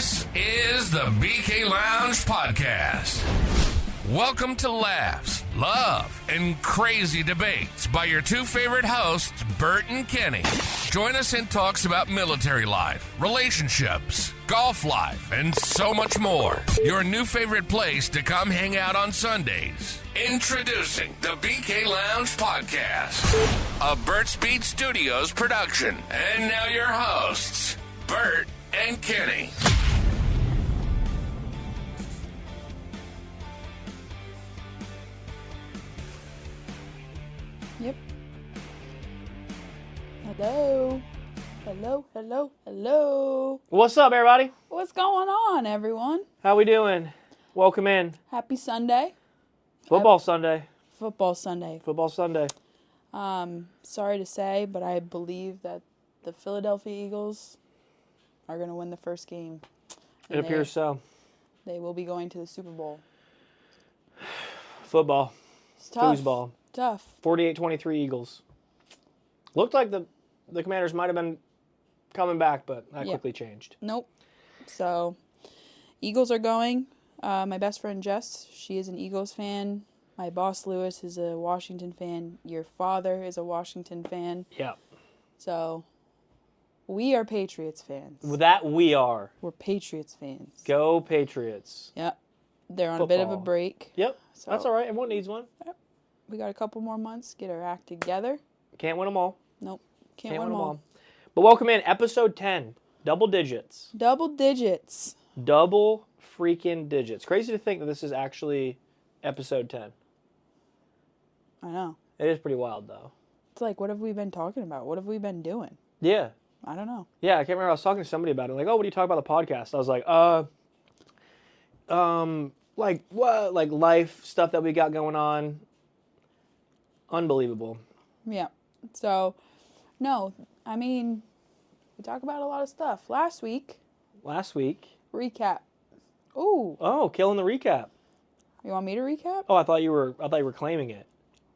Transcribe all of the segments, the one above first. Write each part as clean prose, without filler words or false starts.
This is the BKLounge podcast. Welcome to laughs, love, and crazy debates by your two favorite hosts, Burt and Kenny. Join us in talks about military life, relationships, golf life, and so much more. Your new favorite place to come hang out on Sundays. Introducing the BKLounge podcast, a Burts Beat Studios production. And now your hosts, Burt and Kenny. Yep. Hello. Hello, hello, hello. What's up, everybody? What's going on, everyone? How we doing? Welcome in. Happy Sunday. Football Sunday. Football Sunday. Football Sunday. Sorry to say, but I believe that the Philadelphia Eagles are going to win the first game. It appears so. They will be going to the Super Bowl. Football. It's tough. Foosball. Tough. 48-23 Eagles. Looked like the Commanders might have been coming back, but that quickly changed. Nope. So, Eagles are going. My best friend Jess, she is an Eagles fan. My boss Lewis is a Washington fan. Your father is a Washington fan. Yeah. So, we are Patriots fans. That we are. We're Patriots fans. Go Patriots. Yep. They're on a bit of a Football. break. Yep. So, That's all right. Everyone needs one. Yep. We got a couple more months. Get our act together. Can't win them all. Nope. Can't win them all. But welcome in. Episode 10. Double digits. Double digits. Double freaking digits. Crazy to think that this is actually episode 10. I know. It is pretty wild, though. It's like, what have we been talking about? What have we been doing? Yeah. I don't know. Yeah, I can't remember. I was talking to somebody about it. Like, oh, what do you talk about the podcast? I was like, like what? Like life stuff that we got going on. Unbelievable. Yeah. So, no, I mean, we talk about a lot of stuff. Last week, recap. Ooh. Oh, killing the recap. You want me to recap? Oh, I thought you were claiming it.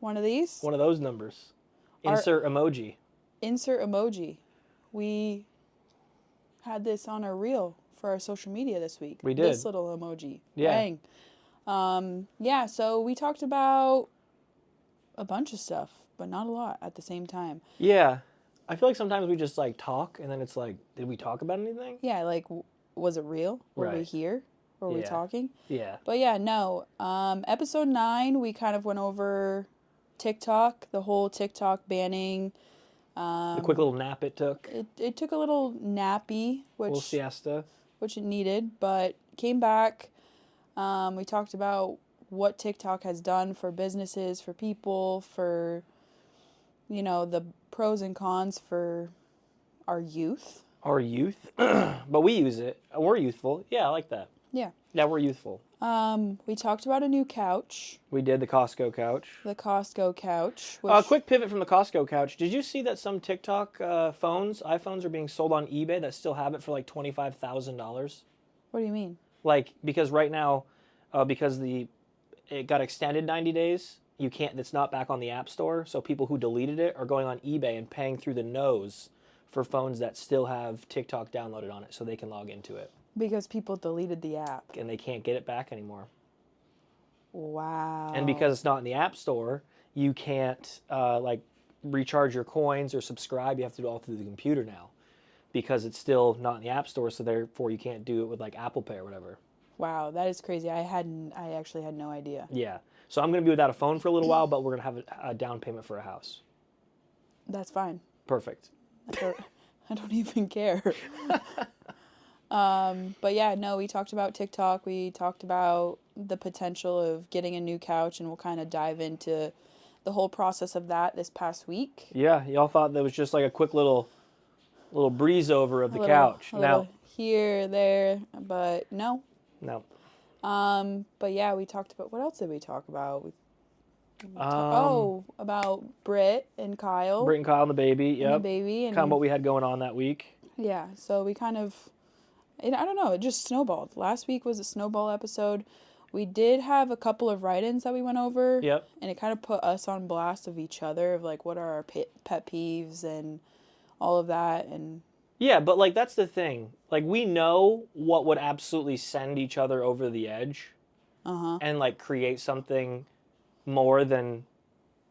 One of these? One of those numbers. Insert emoji. Insert emoji. We had this on our reel for our social media this week. We did. This little emoji. Yeah. Bang. Yeah, so we talked about a bunch of stuff, but not a lot at the same time. Yeah. I feel like sometimes we just like talk and then it's like, did we talk about anything? Yeah, like, was it real? Were we Right. here? Were we talking? Yeah. But yeah, no. Episode 9, we kind of went over TikTok, the whole TikTok banning. The quick little nap it took. It took a little nappy, A little siesta. which it needed, but came back. We talked about what TikTok has done for businesses, for people, for, the pros and cons for our youth. Our youth. But we use it. We're youthful. Yeah, I like that. Yeah. Yeah, we're youthful. We talked about a new couch, We did the Costco couch. the Costco couch. Which, Quick pivot from the Costco couch. Did you see that some TikTok iPhones are being sold on eBay that still have it for like $25,000? What do you mean? Like, because right now, because it got extended 90 days, you can't. It's not back on the App Store. So people who deleted it are going on eBay and paying through the nose for phones that still have TikTok downloaded on it, so they can log into it. Because people deleted the app. And they can't get it back anymore. Wow. And because it's not in the App Store, you can't recharge your coins or subscribe. You have to do it all through the computer now, because it's still not in the App Store. So therefore, you can't do it with like Apple Pay or whatever. Wow, that is crazy. I actually had no idea. Yeah. So I'm going to be without a phone for a little while, but we're going to have a down payment for a house. That's fine. Perfect. I don't even care. But yeah, no, we talked about TikTok. We talked about the potential of getting a new couch, and we'll kind of dive into the whole process of that this past week. Yeah, y'all thought that was just like a quick little breeze over of the couch. Now here, there, but no. No. But yeah, we talked about, what else did we talk about? About Britt and Kyle. Britt and Kyle and the baby. Yep. And the baby. And kind of what we had going on that week. Yeah, so we kind of, I don't know, it just snowballed. Last week was a snowball episode. We did have a couple of write-ins that we went over. Yep. And it kind of put us on blast of each other, of like what are our pet peeves and all of that. And Yeah, but like that's the thing. Like we know what would absolutely send each other over the edge and like create something more than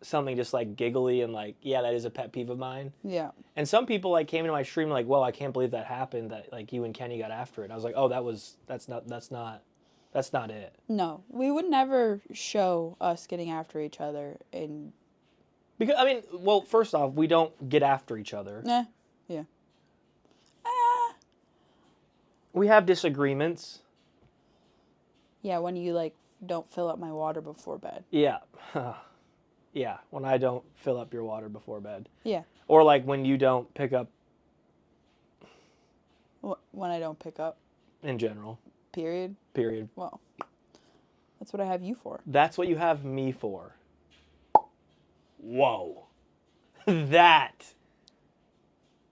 something just like giggly and like, yeah, that is a pet peeve of mine. Yeah. And some people like came into my stream like, whoa, I can't believe that happened, that like you and Kenny got after it. I was like, oh, that's not it. No, we would never show us getting after each other. And Because I mean, well, first off, we don't get after each other. yeah. We have disagreements. Yeah, when you like don't fill up my water before bed. Yeah. Yeah, when I don't fill up your water before bed. Yeah. Or like when you don't pick up When I don't pick up. in general. Period. Well, that's what I have you for. That's what you have me for. Whoa. That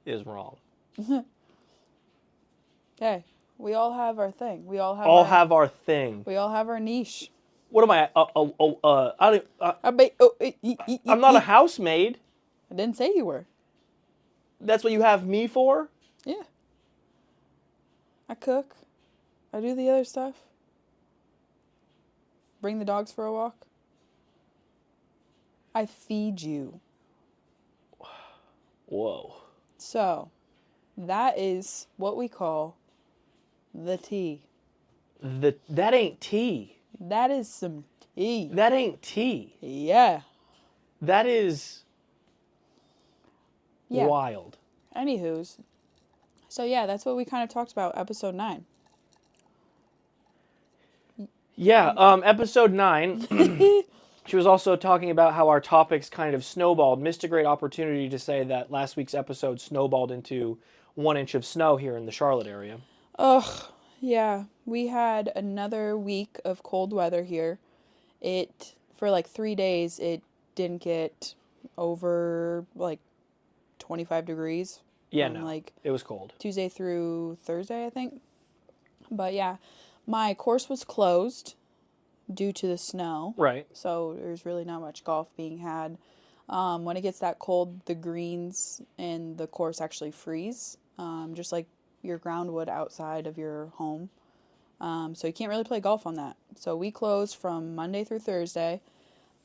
is wrong. Okay. We all have our thing. We all have Have our thing. We all have our niche. What am I? I'm not a housemaid. I didn't say you were. That's what you have me for? Yeah. I cook. I do the other stuff. Bring the dogs for a walk. I feed you. Whoa. So, that is what we call the tea. That ain't tea. That is some tea. That ain't tea. Yeah. That is Yeah. wild. Anywho's. So yeah, that's what we kind of talked about episode 9. Yeah, episode 9, she was also talking about how our topics kind of snowballed. Missed a great opportunity to say that last week's episode snowballed into 1 inch of snow here in the Charlotte area. Ugh. Yeah, we had another week of cold weather here. For like 3 days, it didn't get over like 25 degrees. Yeah, from, no, like it was cold. Tuesday through Thursday, I think. But yeah, my course was closed due to the snow. Right. So there's really not much golf being had. When it gets that cold, the greens and the course actually freeze, just like your ground would outside of your home. So you can't really play golf on that. So we closed from Monday through Thursday,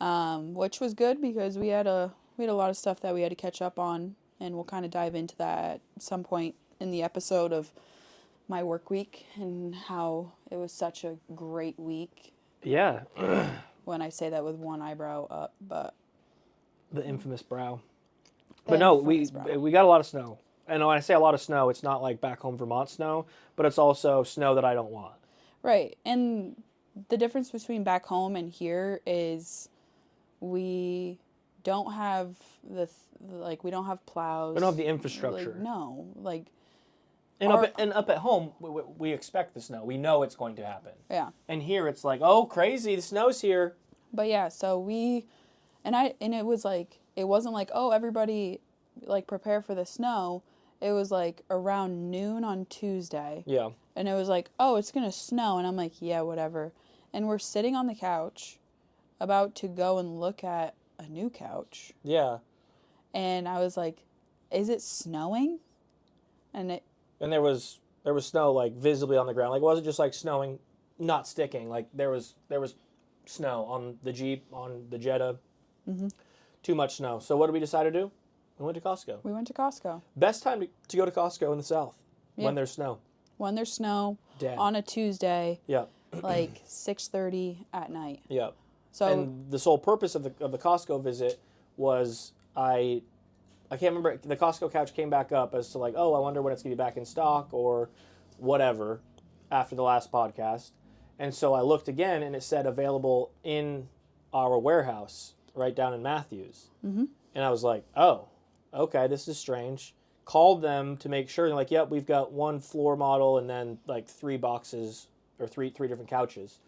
which was good because we had a lot of stuff that we had to catch up on, and we'll kind of dive into that at some point in the episode of my work week and how it was such a great week. Yeah. When I say that with one eyebrow up, but The infamous brow. The But no, infamous brow. we got a lot of snow. And when I say a lot of snow, it's not like back home Vermont snow, but it's also snow that I don't want. Right. And the difference between back home and here is we don't have we don't have plows. We don't have the infrastructure. And up at home, we expect the snow. We know it's going to happen. Yeah. And here it's like, oh, crazy, the snow's here. But yeah, so it was like, it wasn't like, oh, everybody like prepare for the snow. It was like around noon on Tuesday. Yeah. And it was like, oh, it's going to snow. And I'm like, yeah, whatever. And we're sitting on the couch about to go and look at a new couch. Yeah. And I was like, is it snowing? And there was snow like visibly on the ground. Like it wasn't just like snowing, not sticking. Like there was snow on the Jeep, on the Jetta. Mm-hmm. Too much snow. So what did we decide to do? We went to Costco. Best time to go to Costco in the South. Yeah. When there's snow. When there's snow. Damn. On a Tuesday. Yeah. Like 6:30 at night. Yeah. So and the sole purpose of the Costco visit was I can't remember, the Costco couch came back up as to like, oh, I wonder when it's going to be back in stock or whatever after the last podcast. And so I looked again and it said available in our warehouse right down in Matthews. Mm-hmm. And I was like, oh, okay, this is strange. Called them to make sure. They're like, yep, we've got one floor model and then like 3 boxes or three different couches.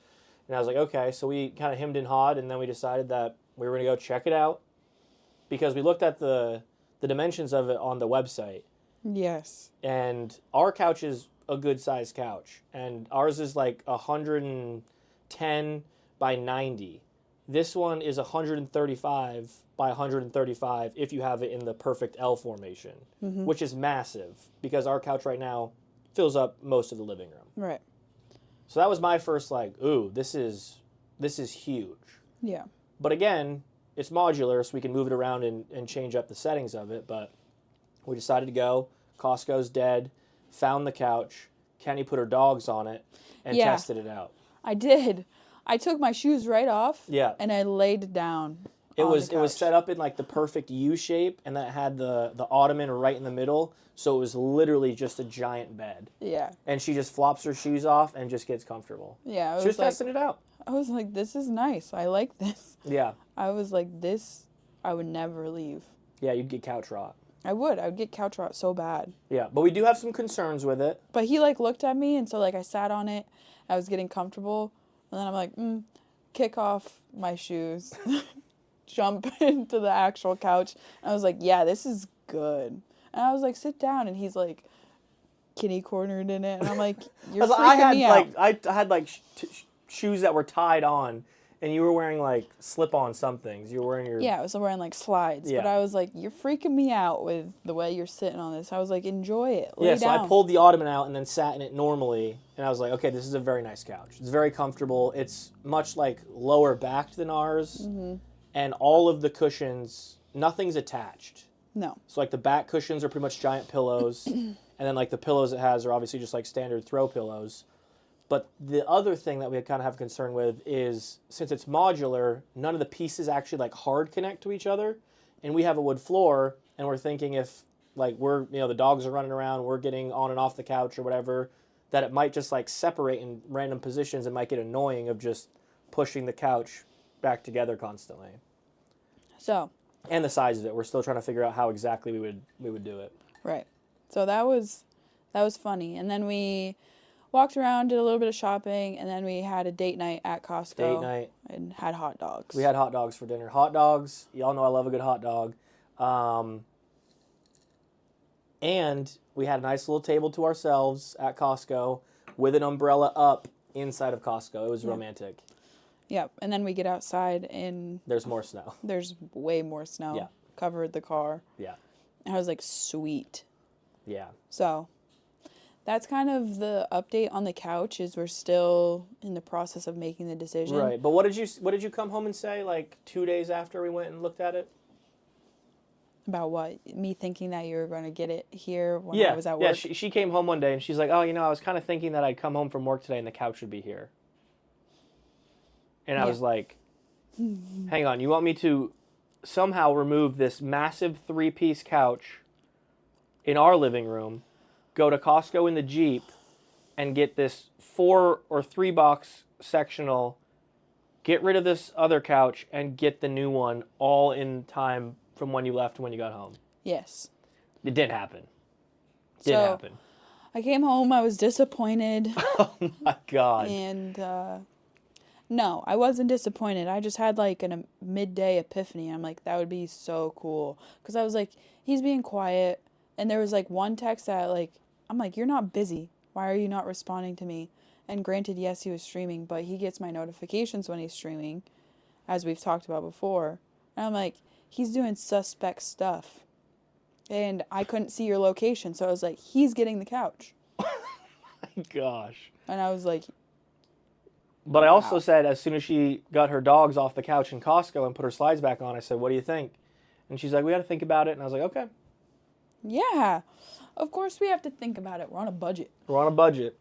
And I was like, okay. So we kind of hemmed and hawed, and then we decided that we were going to go check it out because we looked at the dimensions of it on the website. Yes. And our couch is a good sized couch. And ours is like 110 by 90. This one is 135 by 135 if you have it in the perfect L formation, which is massive because our couch right now fills up most of the living room. Right. So that was my first like, ooh, this is huge. Yeah. But again, it's modular, so we can move it around and change up the settings of it. But we decided to go. Costco's dead. Found the couch. Kenny put her dogs on it and tested it out. I did. I took my shoes right off. Yeah. And I laid down. It was set up in like the perfect U shape, and that had the ottoman right in the middle, so it was literally just a giant bed. Yeah. And she just flops her shoes off and just gets comfortable. Yeah. She was testing it out. I was like, this is nice. I like this. Yeah. I was like, this, I would never leave. Yeah, you'd get couch rot. I would get couch rot so bad. Yeah, but we do have some concerns with it. But he like looked at me, and so like I sat on it. I was getting comfortable, and then I'm like, kick off my shoes, jump into the actual couch. And I was like, yeah, this is good. And I was like, sit down, and he's like, kitty cornered in it, and I'm like, you're freaking me out. I had like shoes that were tied on, and you were wearing like slip-on somethings. You were wearing your... Yeah, I was wearing like slides. Yeah. But I was like, you're freaking me out with the way you're sitting on this. I was like, enjoy it. Lay down. So I pulled the ottoman out and then sat in it normally, and I was like, okay, this is a very nice couch. It's very comfortable. It's much like lower backed than ours, and all of the cushions, nothing's attached. No. So like the back cushions are pretty much giant pillows, and then like the pillows it has are obviously just like standard throw pillows. But the other thing that we kind of have concern with is, since it's modular, none of the pieces actually like hard connect to each other. And we have a wood floor, and we're thinking if like we're, the dogs are running around, we're getting on and off the couch or whatever, that it might just like separate in random positions and might get annoying of just pushing the couch back together constantly. So. And the size of it, we're still trying to figure out how exactly we would do it. Right. So that was funny. And then we walked around, did a little bit of shopping, and then we had a date night at Costco. Date night. And had hot dogs. We had hot dogs for dinner. Hot dogs, y'all know I love a good hot dog. And we had a nice little table to ourselves at Costco with an umbrella up inside of Costco. It was romantic. Yep. And then we get outside and... There's more snow. There's way more snow. Yeah. Covered the car. Yeah. And I was like, sweet. Yeah. So... That's kind of the update on the couch, is we're still in the process of making the decision. Right. But what did you come home and say like 2 days after we went and looked at it? About what? Me thinking that you were going to get it here when I was at work? Yeah, she came home one day and she's like, oh, I was kind of thinking that I'd come home from work today and the couch would be here. And I was like, hang on, you want me to somehow remove this massive 3-piece couch in our living room, go to Costco in the Jeep, and get this 4 or 3 box sectional, get rid of this other couch, and get the new one all in time from when you left to when you got home? Yes. It didn't happen. Didn't happen. I came home, I was disappointed. Oh my God. And, no, I wasn't disappointed. I just had like a midday epiphany. I'm like, that would be so cool. Because I was like, he's being quiet. And there was like one text that like, I'm like, you're not busy. Why are you not responding to me? And granted, yes, he was streaming, but he gets my notifications when he's streaming, as we've talked about before. And I'm like, he's doing suspect stuff. And I couldn't see your location. So I was like, he's getting the couch. My gosh. And I was like, but I also said, as soon as she got her dogs off the couch in Costco and put her slides back on, I said, what do you think? And she's like, we got to think about it. And I was like, okay. Yeah. Of course we have to think about it. We're on a budget. We're on a budget.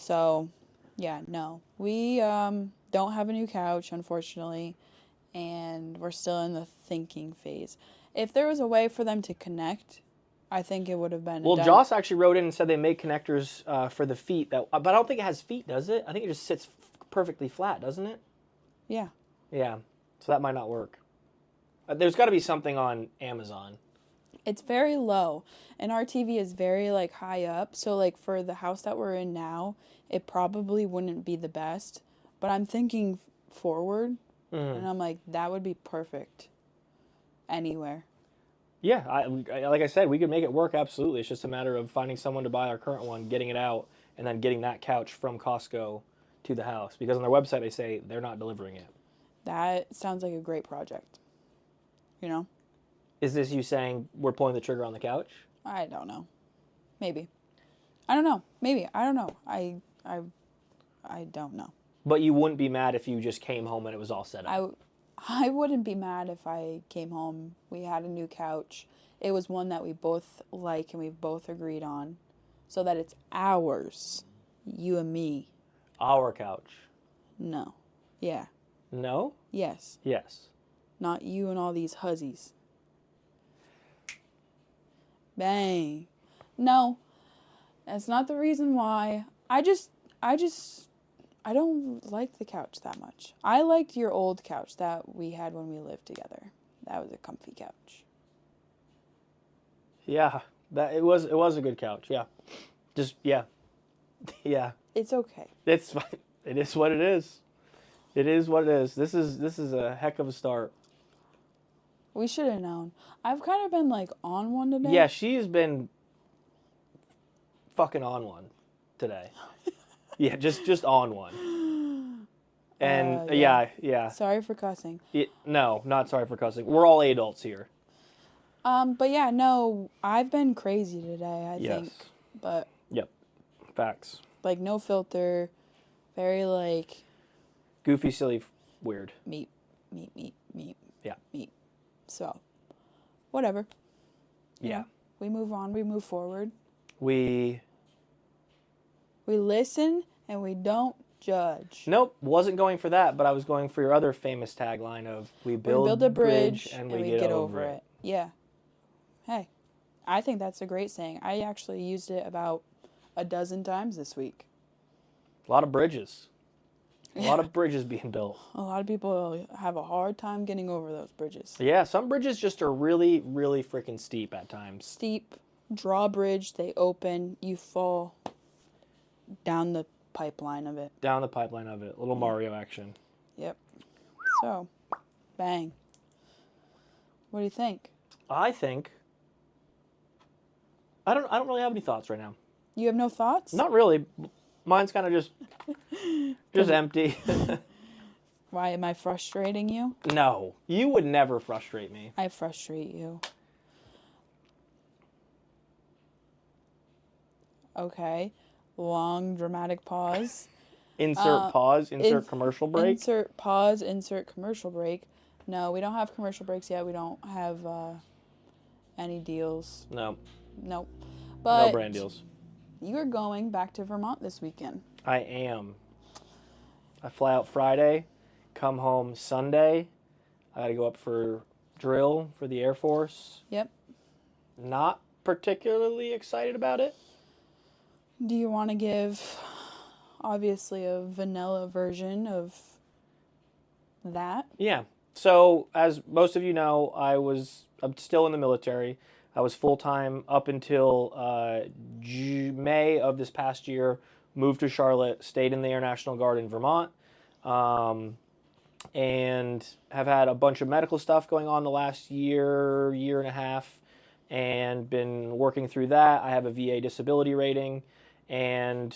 So, yeah, no. We don't have a new couch, unfortunately. And we're still in the thinking phase. If there was a way for them to connect, I think it would have been... Well, Joss actually wrote in and said they make connectors for the feet. But I don't think it has feet, does it? I think it just sits perfectly flat, doesn't it? Yeah. Yeah. So that might not work. There's got to be something on Amazon. It's very low, and our TV is very, like, high up, so, like, for the house that we're in now, it probably wouldn't be the best, but I'm thinking forward, and I'm like, that would be perfect anywhere. Yeah, like I said, we could make it work, absolutely. It's just a matter of finding someone to buy our current one, getting it out, and then getting that couch from Costco to the house, because on their website they say they're not delivering it. That sounds like a great project. you know? Is this you saying we're pulling the trigger on the couch? I don't know. Maybe. I don't know. Maybe. I don't know. I don't know. But you wouldn't be mad if you just came home and it was all set up? I wouldn't be mad if I came home, we had a new couch. It was one that we both like and we've both agreed on. So that it's ours. You and me. Our couch? No. Yeah. No? Yes. Yes. Not you and all these huzzies. Bang. No. That's not the reason why. I don't like the couch that much. I liked your old couch that we had when we lived together. That was a comfy couch. Yeah. It was a good couch, yeah. Just, yeah. Yeah. It's okay. It's fine. It is what it is. It is what it is. This is a heck of a start. We should have known. I've kind of been like on one today. Yeah, she's been fucking on one today. Yeah, just on one. And yeah. Sorry for cussing. No, not sorry for cussing. We're all adults here. But yeah, no, I've been crazy today, I Yes. think. But Yep. Facts. like no filter, very like Goofy, silly, weird. meat. Yeah. Meat. So, whatever. You Yeah. know, we move on, we move forward. We listen and we don't judge. Nope, wasn't going for that, but I was going for your other famous tagline of we build a bridge and we get over it. Yeah. Hey, I think that's a great saying. I actually used it about a dozen times this week. A lot of bridges. A lot of bridges being built. A lot of people have a hard time getting over those bridges. Yeah, some bridges just are really, really freaking steep at times. Steep, drawbridge, they open, you fall down the pipeline of it. Down the pipeline of it. Little Mario action. Yep. So, bang. What do you think? I think I don't really have any thoughts right now. You have no thoughts? Not really. Mine's kind of just empty. Why am I frustrating you? No, you would never frustrate me. I frustrate you. Okay. Long dramatic pause. Insert pause, insert commercial break. Insert pause, insert commercial break. No, we don't have commercial breaks yet. We don't have any deals. No. Nope. But No brand deals. You are going back to Vermont this weekend. I am. I fly out Friday, come home Sunday. I got to go up for drill for the Air Force. Yep. Not particularly excited about it. Do you want to give, obviously, a vanilla version of that? Yeah. So, as most of you know, I'm still in the military. I was full-time up until May of this past year, moved to Charlotte, stayed in the Air National Guard in Vermont, and have had a bunch of medical stuff going on the last year and a half, and been working through that. I have a VA disability rating, and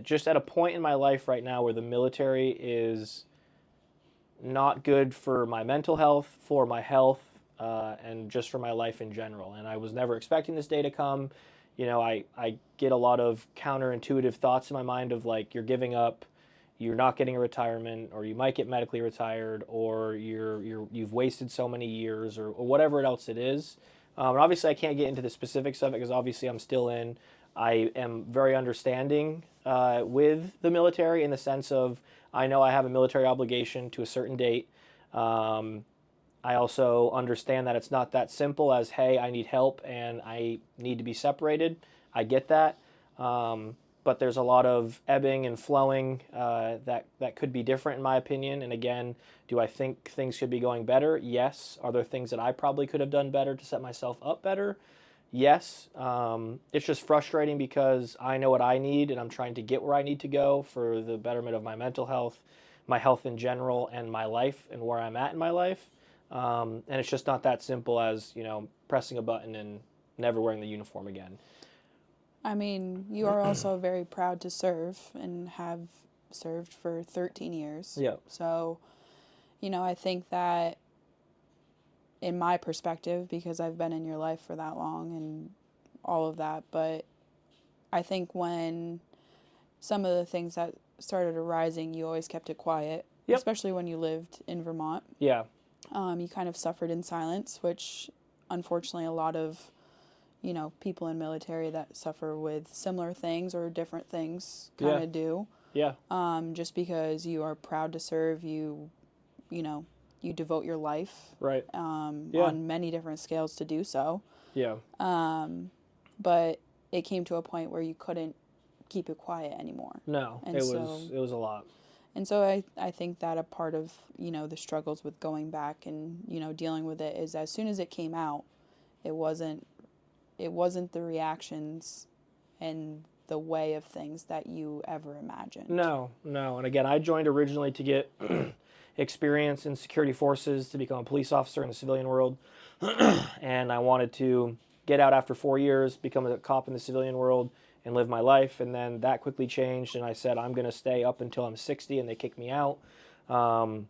just at a point in my life right now where the military is not good for my mental health, for my health, and just for my life in general. And I was never expecting this day to come. You know, I get a lot of counterintuitive thoughts in my mind of like, you're giving up, you're not getting a retirement, or you might get medically retired, or you've wasted so many years, or whatever else it is. And obviously I can't get into the specifics of it because obviously I'm still in. I am very understanding with the military in the sense of I know I have a military obligation to a certain date. I also understand that it's not that simple as, hey, I need help and I need to be separated. I get that. But there's a lot of ebbing and flowing that could be different in my opinion. And again, do I think things should be going better? Yes. Are there things that I probably could have done better to set myself up better? Yes. It's just frustrating because I know what I need and I'm trying to get where I need to go for the betterment of my mental health, my health in general, and my life and where I'm at in my life. And it's just not that simple as, you know, pressing a button and never wearing the uniform again. I mean, you are also very proud to serve and have served for 13 years. Yeah. So, you know, I think that in my perspective, because I've been in your life for that long and all of that. But I think when some of the things that started arising, you always kept it quiet, Yep. especially when you lived in Vermont. Yeah. You kind of suffered in silence, which unfortunately a lot of, people in military that suffer with similar things or different things kind of do. Yeah. Just because you are proud to serve, you devote your life Right. on many different scales to do so. Yeah. But it came to a point where you couldn't keep it quiet anymore. No, And it was a lot. And so I think that a part of, the struggles with going back and, dealing with it is as soon as it came out, it wasn't the reactions and the way of things that you ever imagined. No. And again, I joined originally to get experience in security forces, to become a police officer in the civilian world. And I wanted to get out after 4 years, become a cop in the civilian world, and live my life. And then that quickly changed, and I said, I'm going to stay up until I'm 60, and they kicked me out. And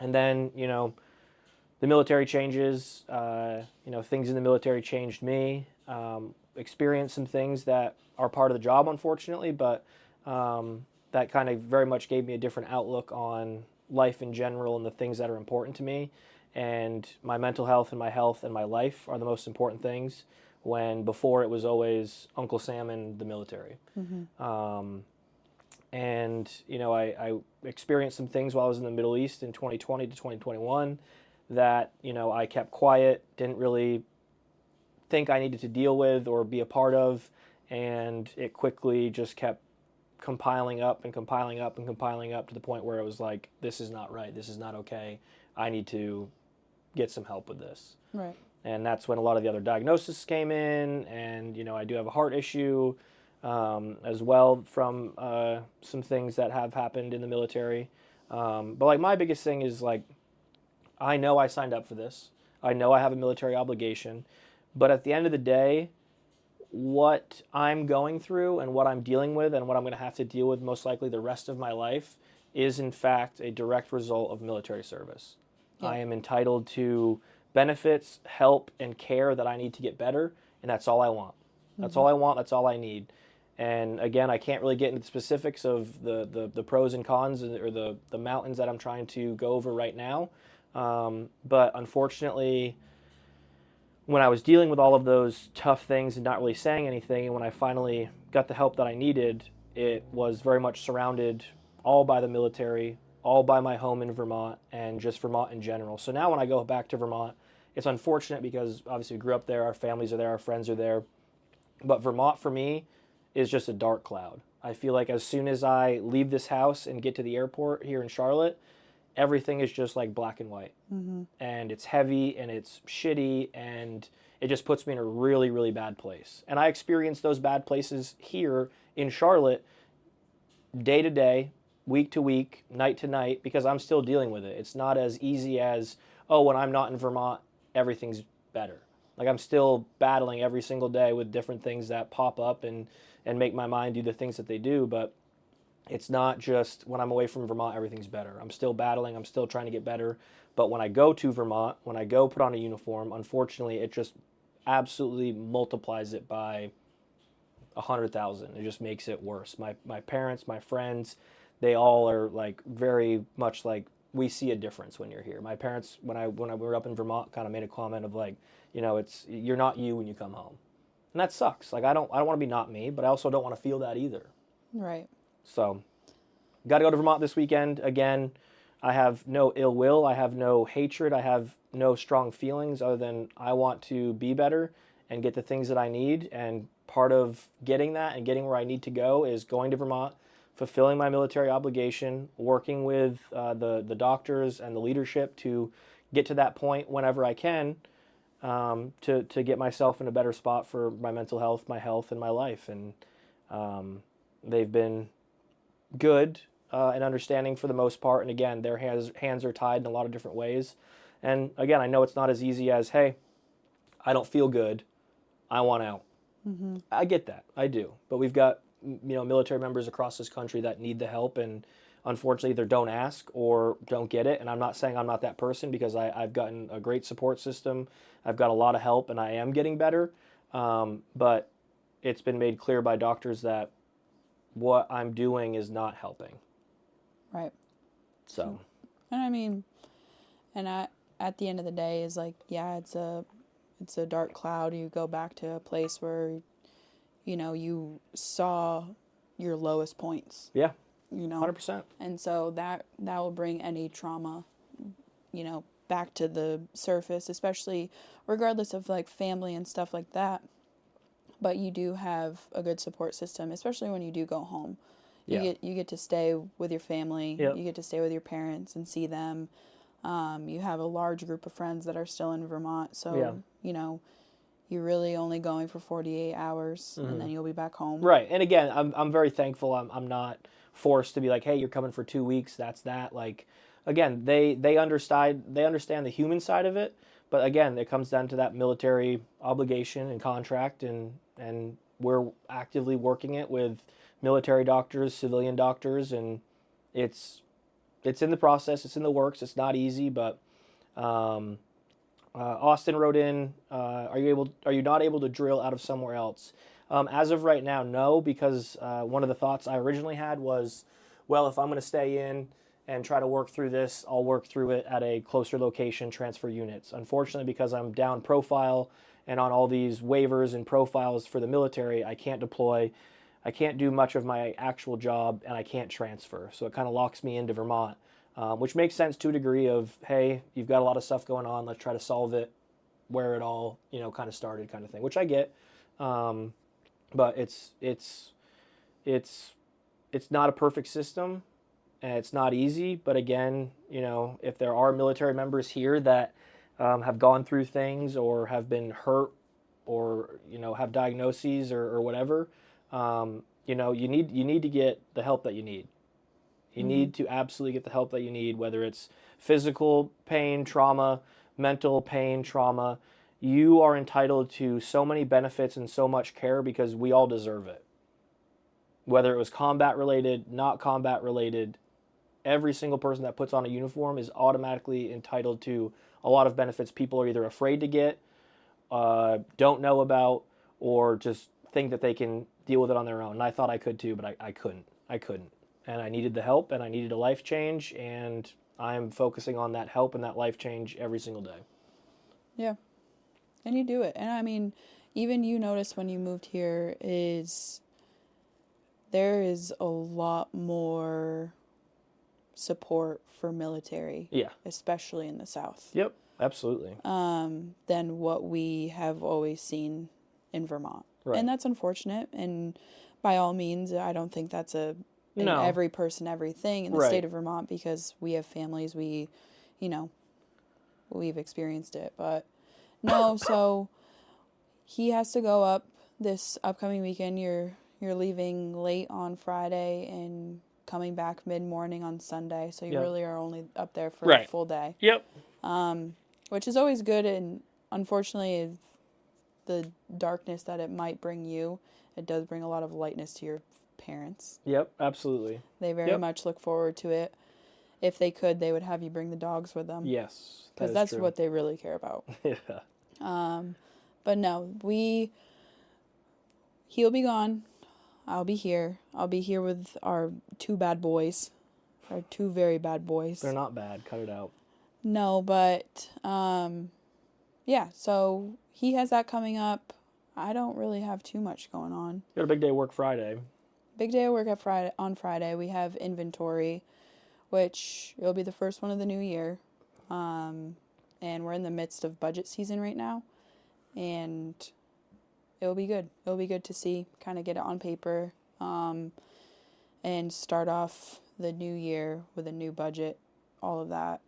then, the military changes. Things in the military changed me. Experienced some things that are part of the job, unfortunately, but that kind of very much gave me a different outlook on life in general and the things that are important to me. And my mental health and my life are the most important things, when before it was always Uncle Sam and the military. Mm-hmm. I experienced some things while I was in the Middle East in 2020 to 2021 that, I kept quiet, didn't really think I needed to deal with or be a part of, and it quickly just kept compiling up and compiling up and compiling up to the point where it was like, this is not right, this is not okay, I need to get some help with this. Right. And that's when a lot of the other diagnoses came in, and I do have a heart issue as well from some things that have happened in the military. But like my biggest thing is like, I know I signed up for this, I know I have a military obligation, but at the end of the day, what I'm going through and what I'm dealing with and what I'm going to have to deal with most likely the rest of my life is in fact a direct result of military service. Yeah. I am entitled to benefits, help, and care that I need to get better, and that's all I want. That's all I want, that's all I need. And again, I can't really get into the specifics of the pros and cons or the mountains that I'm trying to go over right now. But unfortunately, when I was dealing with all of those tough things and not really saying anything, and when I finally got the help that I needed, it was very much surrounded all by the military, all by my home in Vermont, and just Vermont in general. So now when I go back to Vermont, it's unfortunate because obviously we grew up there, our families are there, our friends are there. But Vermont for me is just a dark cloud. I feel like as soon as I leave this house and get to the airport here in Charlotte, everything is just like black and white. Mm-hmm. And it's heavy and it's shitty, and it just puts me in a really, really bad place. And I experience those bad places here in Charlotte day to day, week to week, night to night, because I'm still dealing with it. It's not as easy as, oh, when I'm not in Vermont, everything's better. Like I'm still battling every single day with different things that pop up and make my mind do the things that they do, but it's not just when I'm away from Vermont, everything's better. I'm still battling, I'm still trying to get better, but when I go to Vermont, when I go put on a uniform, unfortunately, it just absolutely multiplies it by 100,000. It just makes it worse. My parents, my friends, they all are like very much like, we see a difference when you're here. My parents, when I were up in Vermont, kind of made a comment of like, it's you're not you when you come home, and that sucks. Like I don't want to be not me, but I also don't want to feel that either. Right. So, got to go to Vermont this weekend again. I have no ill will. I have no hatred. I have no strong feelings other than I want to be better and get the things that I need. And part of getting that and getting where I need to go is going to Vermont, fulfilling my military obligation, working with the doctors and the leadership to get to that point whenever I can, to get myself in a better spot for my mental health, my health, and my life. And they've been good and understanding for the most part. And again, their hands are tied in a lot of different ways. And again, I know it's not as easy as, hey, I don't feel good, I want out. Mm-hmm. I get that, I do. But we've got military members across this country that need the help, and unfortunately either don't ask or don't get it. And I'm not saying I'm not that person, because I've gotten a great support system. I've got a lot of help, and I am getting better. But it's been made clear by doctors that what I'm doing is not helping. Right. So. And I mean, and at the end of the day is like, yeah, it's a dark cloud. You go back to a place where, you know, you saw your lowest points. Yeah. You know, 100%. And so that will bring any trauma, you know, back to the surface, especially regardless of like family and stuff like that. But you do have a good support system, especially when you do go home. You get to stay with your family. Yep. You get to stay with your parents and see them. You have a large group of friends that are still in Vermont. So, you know, you're really only going for 48 hours and then you'll be back home. Right. And again, I'm very thankful. I'm not forced to be like, hey, you're coming for 2 weeks. That's that. Like, again, they understand the human side of it. But again, it comes down to that military obligation and contract, and we're actively working it with military doctors, civilian doctors, and it's in the process. It's in the works. It's not easy, but Austin wrote in, are you not able to drill out of somewhere else? As of right now, no, because one of the thoughts I originally had was, well, if I'm going to stay in and try to work through this, I'll work through it at a closer location, transfer units. Unfortunately, because I'm down profile and on all these waivers and profiles for the military, I can't deploy. I can't do much of my actual job, and I can't transfer. So it kind of locks me into Vermont, which makes sense to a degree of, hey, you've got a lot of stuff going on. Let's try to solve it where it all, you know, kind of started, kind of thing, which I get. But it's not a perfect system, and it's not easy. But again, you know, if there are military members here that have gone through things or have been hurt or, you know, have diagnoses or whatever, you know, you need to get the help that you need. You need to absolutely get the help that you need, whether it's physical pain, trauma, mental pain, trauma. You are entitled to so many benefits and so much care because we all deserve it. Whether it was combat related, not combat related, every single person that puts on a uniform is automatically entitled to a lot of benefits people are either afraid to get, don't know about, or just think that they can deal with it on their own. And I thought I could too, but I couldn't. And I needed the help, and I needed a life change, and I'm focusing on that help and that life change every single day. Yeah. And you do it. And I mean, even you notice when you moved here there is a lot more support for military. Yeah. Especially in the South. Yep, absolutely. Than what we have always seen in Vermont. Right. And that's unfortunate. And by all means, I don't think that's every person, everything in the state of Vermont, because we have families, we've experienced it. But no, so he has to go up this upcoming weekend. You're leaving late on Friday and coming back mid-morning on Sunday. So you really are only up there for a full day. Yep. Which is always good, and unfortunately, the darkness that it might bring you, it does bring a lot of lightness to your parents. Yep, absolutely. They very much look forward to it. If they could, they would have you bring the dogs with them. Yes, because that's what they really care about. Yeah. But no, he'll be gone. I'll be here. I'll be here with our two bad boys. Our two very bad boys. They're not bad. Cut it out. No, but yeah, so he has that coming up. I don't really have too much going on. You got a big day of work Friday. Big day of work on Friday. We have inventory, which it'll be the first one of the new year. And we're in the midst of budget season right now. And it'll be good. It'll be good to see, kind of get it on paper, and start off the new year with a new budget, all of that.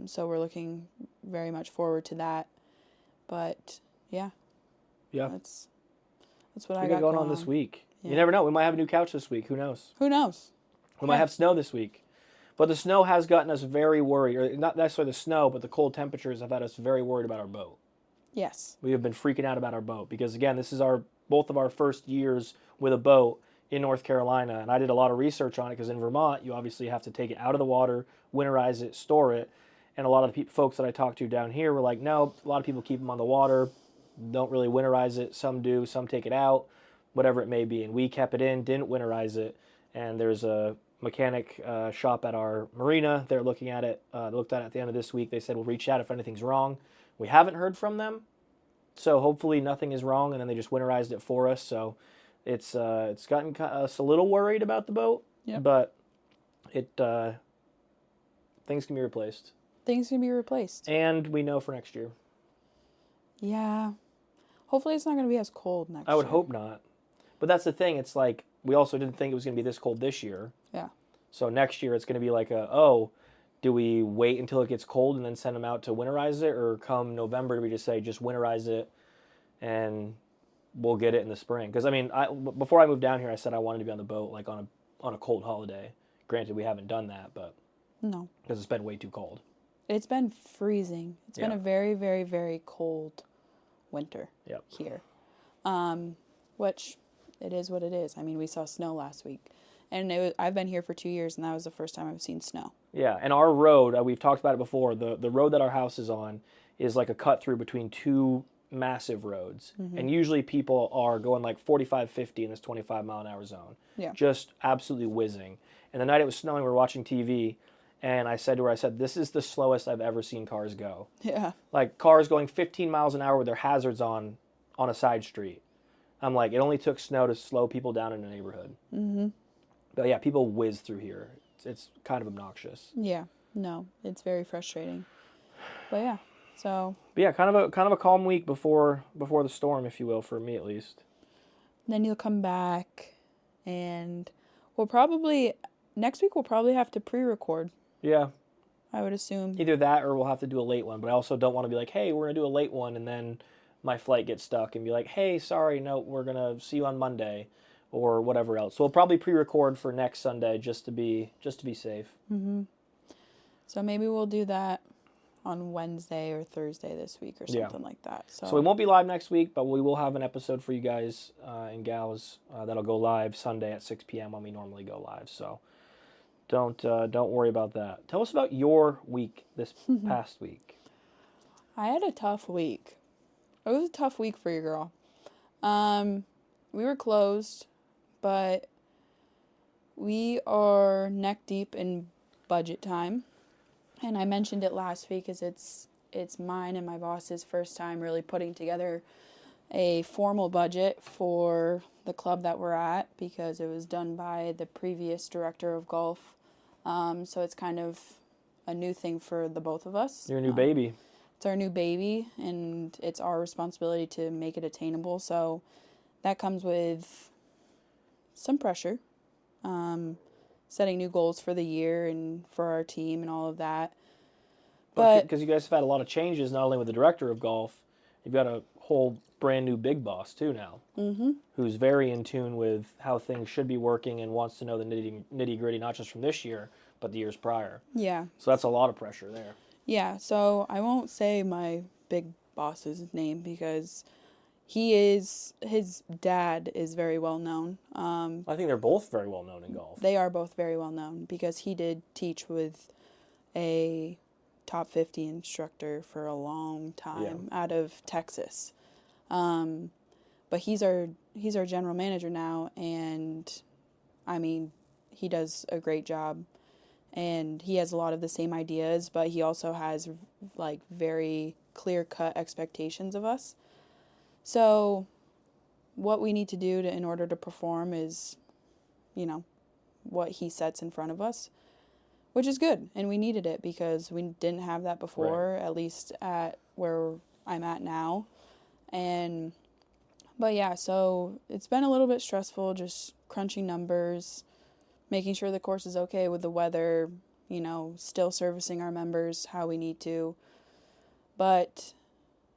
So we're looking very much forward to that. But yeah. Yeah. That's what we I got going on this week. Yeah. You never know. We might have a new couch this week. Who knows? Who knows? We might have snow this week. But the snow has gotten us very worried. Or not necessarily the snow, but the cold temperatures have had us very worried about our boat. Yes. We have been freaking out about our boat because, again, this is both of our first years with a boat in North Carolina, and I did a lot of research on it because in Vermont, you obviously have to take it out of the water, winterize it, store it, and a lot of the folks that I talked to down here were like, no, a lot of people keep them on the water, don't really winterize it. Some do, some take it out, whatever it may be. And we kept it in, didn't winterize it, and there's a mechanic shop at our marina. They're looking at it. Looked at it at the end of this week. They said we'll reach out if anything's wrong. We haven't heard from them, so hopefully nothing is wrong. And then they just winterized it for us. So it's gotten us a little worried about the boat, but it things can be replaced. Things can be replaced, and we know for next year. Yeah, hopefully it's not going to be as cold next year. I would hope not, but that's the thing. It's like we also didn't think it was going to be this cold this year. Yeah. So next year it's going to be like do we wait until it gets cold and then send them out to winterize it, or come November do we just say just winterize it and we'll get it in the spring? Because I mean, before I moved down here, I said I wanted to be on the boat like on a cold holiday. Granted, we haven't done that, but no, because it's been way too cold. It's been freezing. It's been a very, very, very cold winter here. Which it is what it is. I mean, we saw snow last week. And I've been here for 2 years, and that was the first time I've seen snow. Yeah, and our road, we've talked about it before, the road that our house is on is like a cut through between two massive roads. Mm-hmm. And usually people are going like 45, 50 in this 25-mile-an-hour zone. Yeah. Just absolutely whizzing. And the night it was snowing, we were watching TV, and I said to her, this is the slowest I've ever seen cars go. Yeah. Like cars going 15 miles an hour with their hazards on a side street. I'm like, it only took snow to slow people down in a neighborhood. Mm-hmm. But yeah, people whiz through here. It's kind of obnoxious. Yeah. No, it's very frustrating. But yeah, so. But yeah, kind of a calm week before the storm, if you will, for me at least. Then you'll come back, and next week we'll probably have to pre-record. Yeah. I would assume. Either that or we'll have to do a late one. But I also don't want to be like, hey, we're going to do a late one, and then my flight gets stuck and be like, hey, sorry, no, we're going to see you on Monday or whatever else. So we'll probably pre-record for next Sunday just to be safe. Mm-hmm. So maybe we'll do that on Wednesday or Thursday this week or something like that. So we won't be live next week, but we will have an episode for you guys and gals that'll go live Sunday at 6 p.m. when we normally go live. So don't worry about that. Tell us about your week this past week. I had a tough week. It was a tough week for you, girl. We were closed, but we are neck deep in budget time. And I mentioned it last week as it's mine and my boss's first time really putting together a formal budget for the club that we're at, because it was done by the previous director of golf. So it's kind of a new thing for the both of us. Your new baby. It's our new baby, and it's our responsibility to make it attainable. So that comes with some pressure, setting new goals for the year and for our team and all of that. But because you guys have had a lot of changes, not only with the director of golf, you've got a whole brand new big boss too now, who's very in tune with how things should be working and wants to know the nitty gritty, not just from this year, but the years prior. Yeah. So that's a lot of pressure there. Yeah, so I won't say my big boss's name because his dad is very well known. I think they're both very well known in golf. They are both very well known because he did teach with a top 50 instructor for a long time out of Texas. But he's our general manager now, and I mean, he does a great job. And he has a lot of the same ideas, but he also has like very clear-cut expectations of us. So what we need to do in order to perform is, what he sets in front of us, which is good. And we needed it because we didn't have that before, at least at where I'm at now. But yeah, so it's been a little bit stressful, just crunching numbers, making sure the course is okay with the weather, still servicing our members how we need to. But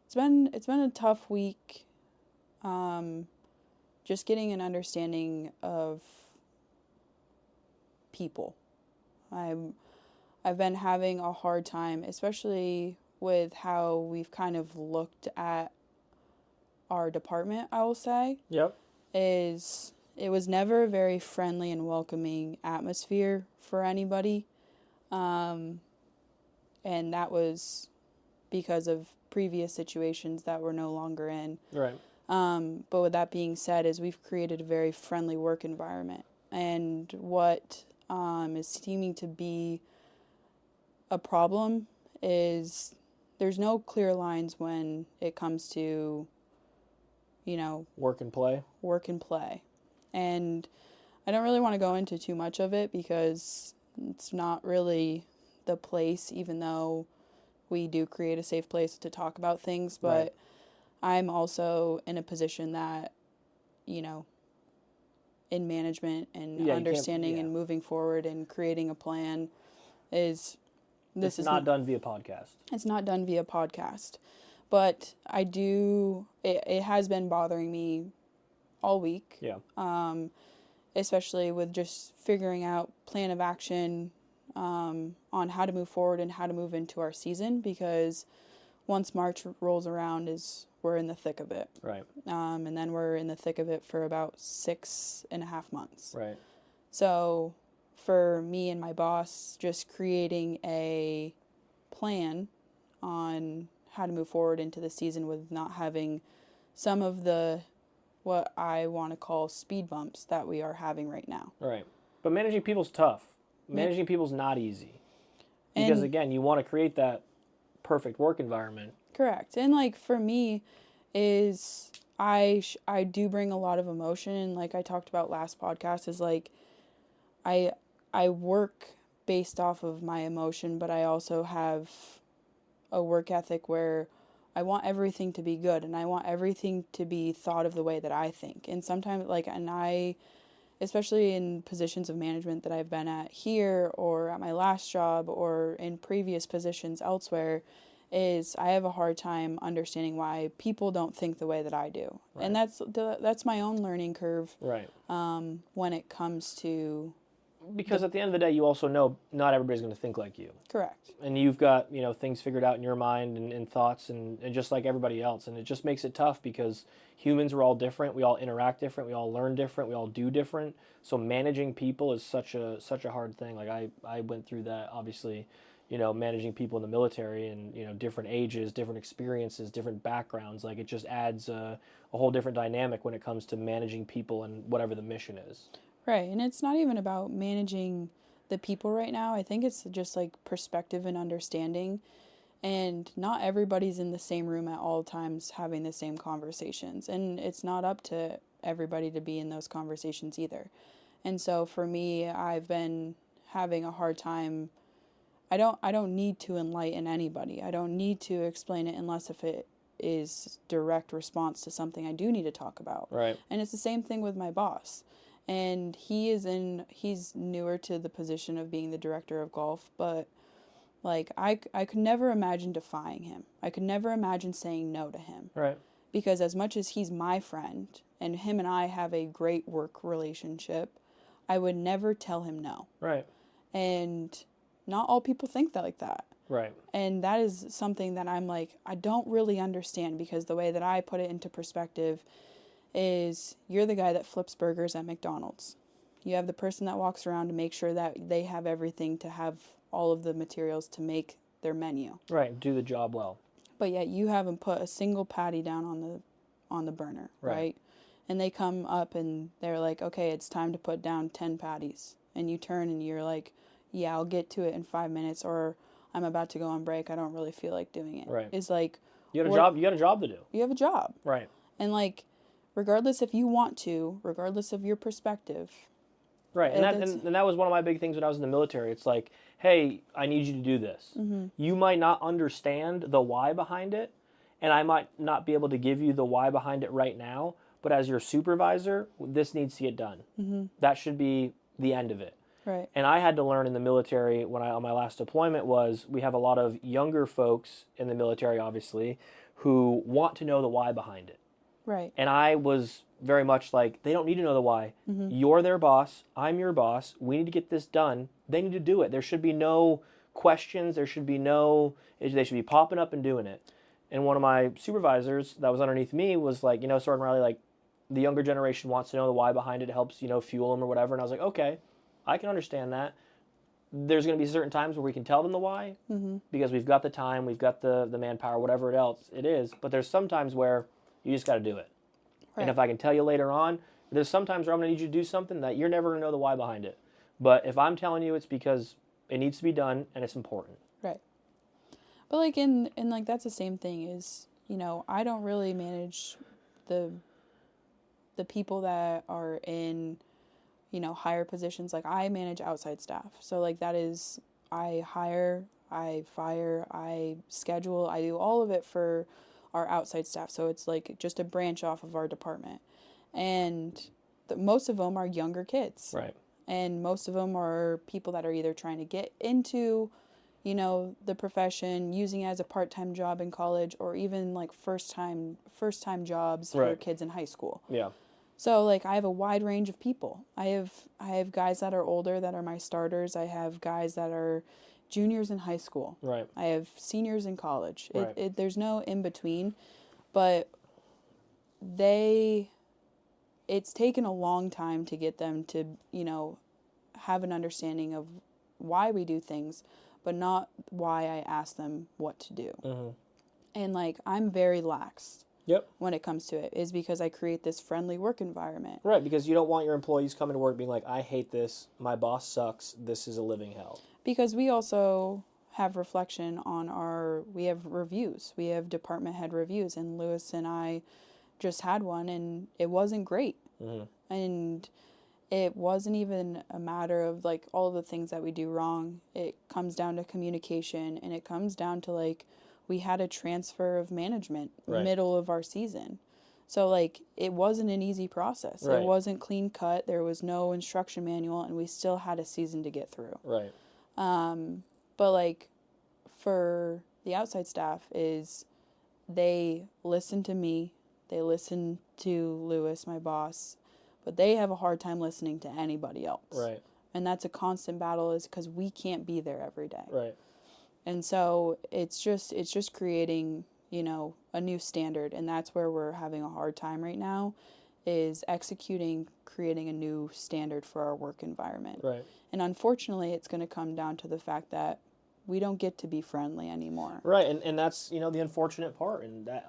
it's been a tough week. Just getting an understanding of people. I've been having a hard time, especially with how we've kind of looked at our department, I will say. Yep. Is it was never a very friendly and welcoming atmosphere for anybody. And that was because of previous situations that we're no longer in. Right. But with that being said, is we've created a very friendly work environment. And what is seeming to be a problem is there's no clear lines when it comes to, Work and play. And I don't really want to go into too much of it because it's not really the place, even though we do create a safe place to talk about things. But Right. I'm also in a position that, in management and understanding and moving forward and creating a plan is It's not done via podcast. It's not done via podcast. But it has been bothering me all week. Yeah. Especially with just figuring out plan of action on how to move forward and how to move into our season, because once March rolls around we're in the thick of it. Right. And then we're in the thick of it for about 6.5 months. Right. So for me and my boss, just creating a plan on how to move forward into the season with not having some of the, what I want to call speed bumps that we are having right now. Right. But managing people's tough. Managing people's not easy. Because again, you want to create that perfect work environment. Correct. And for me is I do bring a lot of emotion, and like I talked about last podcast is I work based off of my emotion, but I also have a work ethic where I want everything to be good and I want everything to be thought of the way that I think. And sometimes especially in positions of management that I've been at here or at my last job or in previous positions elsewhere, is I have a hard time understanding why people don't think the way that I do. Right. And that's my own learning curve. Right. When it comes to... Because at the end of the day, you also know not everybody's going to think like you. Correct. And you've got, things figured out in your mind and thoughts and just like everybody else. And it just makes it tough because humans are all different. We all interact different. We all learn different. We all do different. So managing people is such a hard thing. Like I went through that, obviously, managing people in the military and, different ages, different experiences, different backgrounds. Like it just adds a whole different dynamic when it comes to managing people and whatever the mission is. Right, and it's not even about managing the people right now. I think it's just perspective and understanding, and not everybody's in the same room at all times having the same conversations, and it's not up to everybody to be in those conversations either. And so for me, I've been having a hard time. I don't need to enlighten anybody. I don't need to explain it unless if it is direct response to something I do need to talk about. Right. And it's the same thing with my boss. And he's newer to the position of being the director of golf, but I could never imagine defying him. I could never imagine saying no to him. Right. Because as much as he's my friend and him and I have a great work relationship, I would never tell him no. Right. And not all people think like that. Right. And that is something that I'm I don't really understand, because the way that I put it into perspective is you're the guy that flips burgers at McDonald's. You have the person that walks around to make sure that they have everything to have all of the materials to make their menu. Right, do the job well. But yet you haven't put a single patty down on the burner, right? And they come up and they're like, okay, it's time to put down 10 patties. And you turn and you're like, yeah, I'll get to it in 5 minutes, or I'm about to go on break. I don't really feel like doing it. Right. It's you got a job to do. You have a job. Right. And regardless if you want to, regardless of your perspective. Right, and that was one of my big things when I was in the military. It's hey, I need you to do this. Mm-hmm. You might not understand the why behind it, and I might not be able to give you the why behind it right now, but as your supervisor, this needs to get done. Mm-hmm. That should be the end of it. Right. And I had to learn in the military on my last deployment we have a lot of younger folks in the military, obviously, who want to know the why behind it. Right. And I was very much they don't need to know the why. Mm-hmm. You're their boss. I'm your boss. We need to get this done. They need to do it. There should be no questions. They should be popping up and doing it. And one of my supervisors that was underneath me was Sergeant Riley, the younger generation wants to know the why behind it. It helps, fuel them or whatever. And I was like, okay, I can understand that. There's going to be certain times where we can tell them the why because we've got the time, we've got the manpower, whatever else it is. But there's some times where you just got to do it. Right. And if I can tell you later on, there's some times where I'm going to need you to do something that you're never going to know the why behind it. But if I'm telling you, it's because it needs to be done and it's important. Right. But like and like that's the same thing is, I don't really manage the people that are in, higher positions. Like I manage outside staff. So like that is, I hire, I fire, I schedule, I do all of it for our outside staff. So it's like just a branch off of our department. And most of them are younger kids. Right. And most of them are people that are either trying to get into, the profession, using it as a part-time job in college, or even like first-time jobs for kids in high school. Yeah. So like I have a wide range of people. I have guys that are older that are my starters. I have guys that are juniors in high school. Right. I have seniors in college. Right. There's no in between, but it's taken a long time to get them to, have an understanding of why we do things, but not why I ask them what to do. Mm-hmm. And like, I'm very lax. Yep. When it comes to it, is because I create this friendly work environment. Right, because you don't want your employees coming to work being like, I hate this, my boss sucks, this is a living hell. Because we also have reflection on we have reviews. We have department head reviews, and Lewis and I just had one, and it wasn't great. Mm-hmm. And it wasn't even a matter of like all of the things that we do wrong. It comes down to communication, and it comes down to like, we had a transfer of management middle of our season. So like it wasn't an easy process. Right. It wasn't clean cut. There was no instruction manual, and we still had a season to get through. Right. But like for the outside staff is they listen to me. They listen to Lewis, my boss, but they have a hard time listening to anybody else. Right. And that's a constant battle is because we can't be there every day. Right. And so it's just creating, a new standard. And that's where we're having a hard time right now is creating a new standard for our work environment. Right. And unfortunately, it's going to come down to the fact that we don't get to be friendly anymore. Right. And that's, the unfortunate part. And that,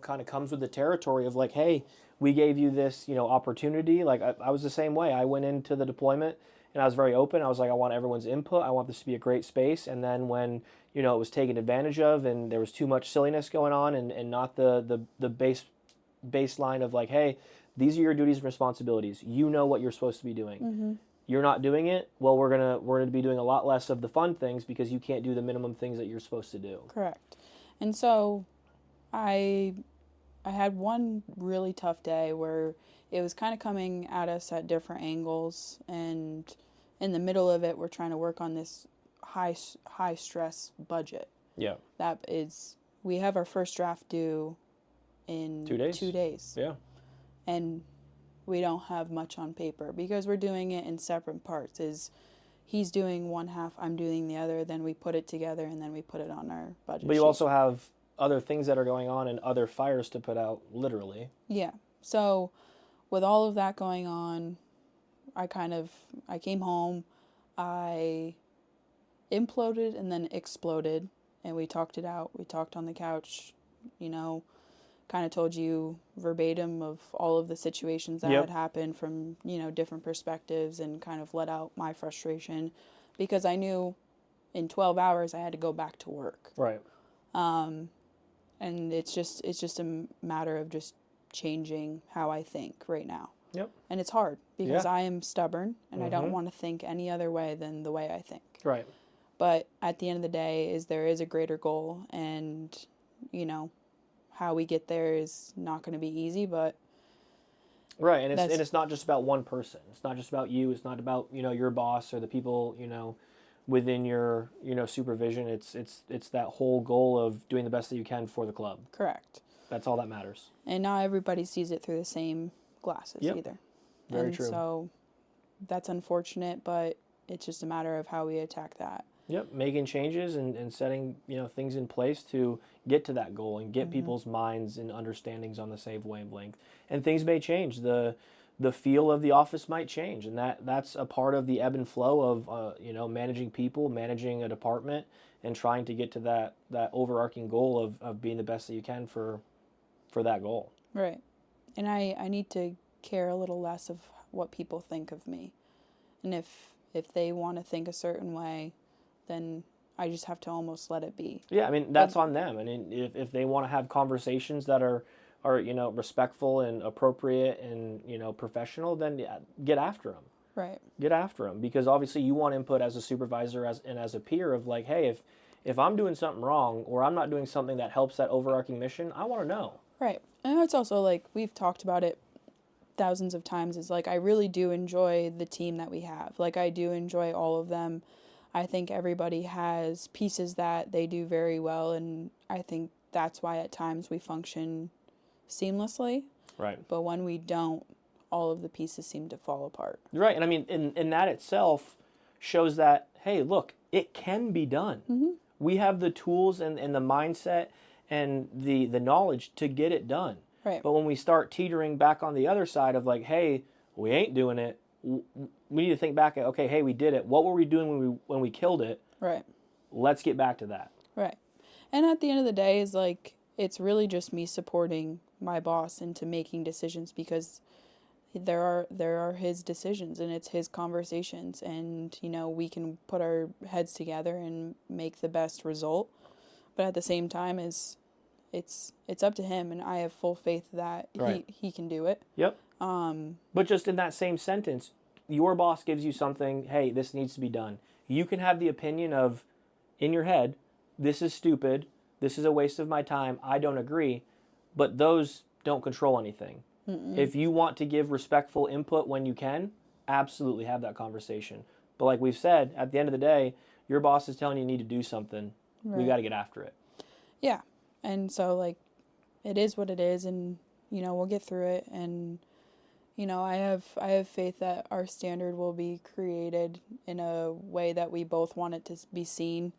kind of comes with the territory of like, hey, we gave you this, opportunity. Like I was the same way. I went into the deployment and I was very open. I was like, I want everyone's input. I want this to be a great space. And then when, it was taken advantage of and there was too much silliness going on and not the baseline of like, hey, these are your duties and responsibilities. You know what you're supposed to be doing. Mm-hmm. You're not doing it. Well, we're gonna be doing a lot less of the fun things because you can't do the minimum things that you're supposed to do. Correct. And so I had one really tough day where it was kind of coming at us at different angles, and in the middle of it, we're trying to work on this high stress budget. Yeah. That is, we have our first draft due in 2 days. 2 days. Yeah. And we don't have much on paper because we're doing it in separate parts. He's doing one half, I'm doing the other, then we put it together and then we put it on our budget But you sheet. also have other things that are going on and other fires to put out, literally. Yeah. So with all of that going on, I came home, I imploded and then exploded, and we talked it out. We talked on the couch, kind of told you verbatim of all of the situations that had happened from, different perspectives, and kind of let out my frustration because I knew in 12 hours I had to go back to work. Right. And it's just a matter of just changing how I think right now. Yep. And it's hard because I am stubborn and I don't want to think any other way than the way I think. Right. But at the end of the day, there is a greater goal, and, how we get there is not going to be easy, but... Right, and it's not just about one person. It's not just about you. It's not about, your boss or the people, within your, supervision. It's that whole goal of doing the best that you can for the club. Correct. That's all that matters. And not everybody sees it through the same glasses either. Very true. So that's unfortunate, but it's just a matter of how we attack that. Yep, making changes and setting, things in place to get to that goal and get people's minds and understandings on the same wavelength. And things may change. The feel of the office might change, and that's a part of the ebb and flow of managing people, managing a department, and trying to get to that overarching goal of being the best that you can for that goal. Right. And I need to care a little less of what people think of me. And if they want to think a certain way, then I just have to almost let it be. Yeah, I mean, that's on them. I mean, if they want to have conversations that are respectful and appropriate and, professional, then get after them. Right. Get after them, because obviously you want input as a supervisor and as a peer of like, hey, if I'm doing something wrong or I'm not doing something that helps that overarching mission, I want to know. Right. And it's also like, we've talked about it thousands of times, is like, I really do enjoy the team that we have. Like, I do enjoy all of them. I think everybody has pieces that they do very well, and I think that's why at times we function seamlessly. Right. But when we don't, all of the pieces seem to fall apart. Right. And I mean, in that itself shows that, hey, look, it can be done. Mm-hmm. We have the tools and the mindset and the knowledge to get it done. Right. But when we start teetering back on the other side of like, hey, we ain't doing it, we need to think back at, okay, hey, we did it. What were we doing when we killed it? Right. Let's get back to that. Right. And at the end of the day is like, it's really just me supporting my boss into making decisions, because there are his decisions and it's his conversations, and we can put our heads together and make the best result, but at the same time it's up to him, and I have full faith that Right. he can do it. Yep. But just in that same sentence, your boss gives you something, hey, this needs to be done. You can have the opinion of, in your head, this is stupid, this is a waste of my time, I don't agree, but those don't control anything. Mm-mm. If you want to give respectful input when you can, absolutely have that conversation. But like we've said, at the end of the day, your boss is telling you need to do something. Right. We got to get after it. Yeah. And so, like, it is what it is, and, we'll get through it. And, I have faith that our standard will be created in a way that we both want it to be seen.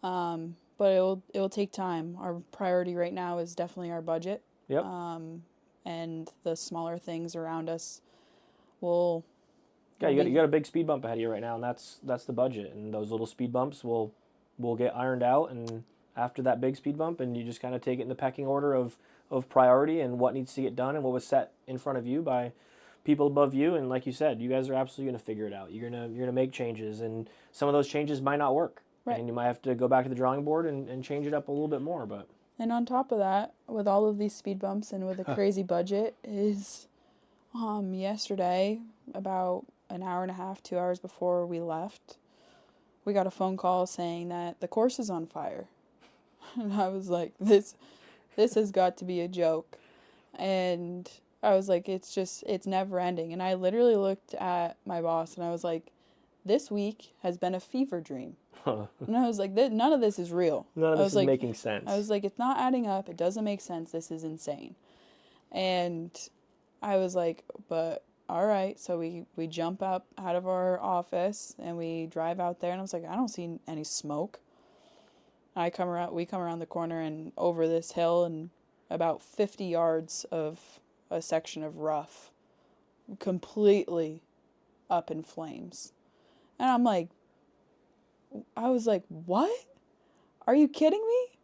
But it will take time. Our priority right now is definitely our budget. Yep. And the smaller things around us will... Yeah, you got a big speed bump ahead of you right now, and that's the budget. And those little speed bumps will get ironed out, and after that big speed bump, and you just kind of take it in the pecking order of priority and what needs to get done and what was set in front of you by people above you. And like you said, you guys are absolutely going to figure it out. You're gonna make changes, and some of those changes might not work. Right. And you might have to go back to the drawing board and change it up a little bit more. But and on top of that, with all of these speed bumps and with a crazy budget, is yesterday, about an hour and a half, 2 hours before we left, we got a phone call saying that the course is on fire. And I was like, this has got to be a joke. And I was like, it's never ending. And I literally looked at my boss and I was like, this week has been a fever dream. And I was like, none of this is real. None of this is making sense. I was like, it's not adding up. It doesn't make sense. This is insane. And I was like, but all right. So we jump up out of our office and we drive out there. And I was like, I don't see any smoke. We come around the corner and over this hill, and about 50 yards of a section of rough completely up in flames. And I was like, what? Are you kidding me?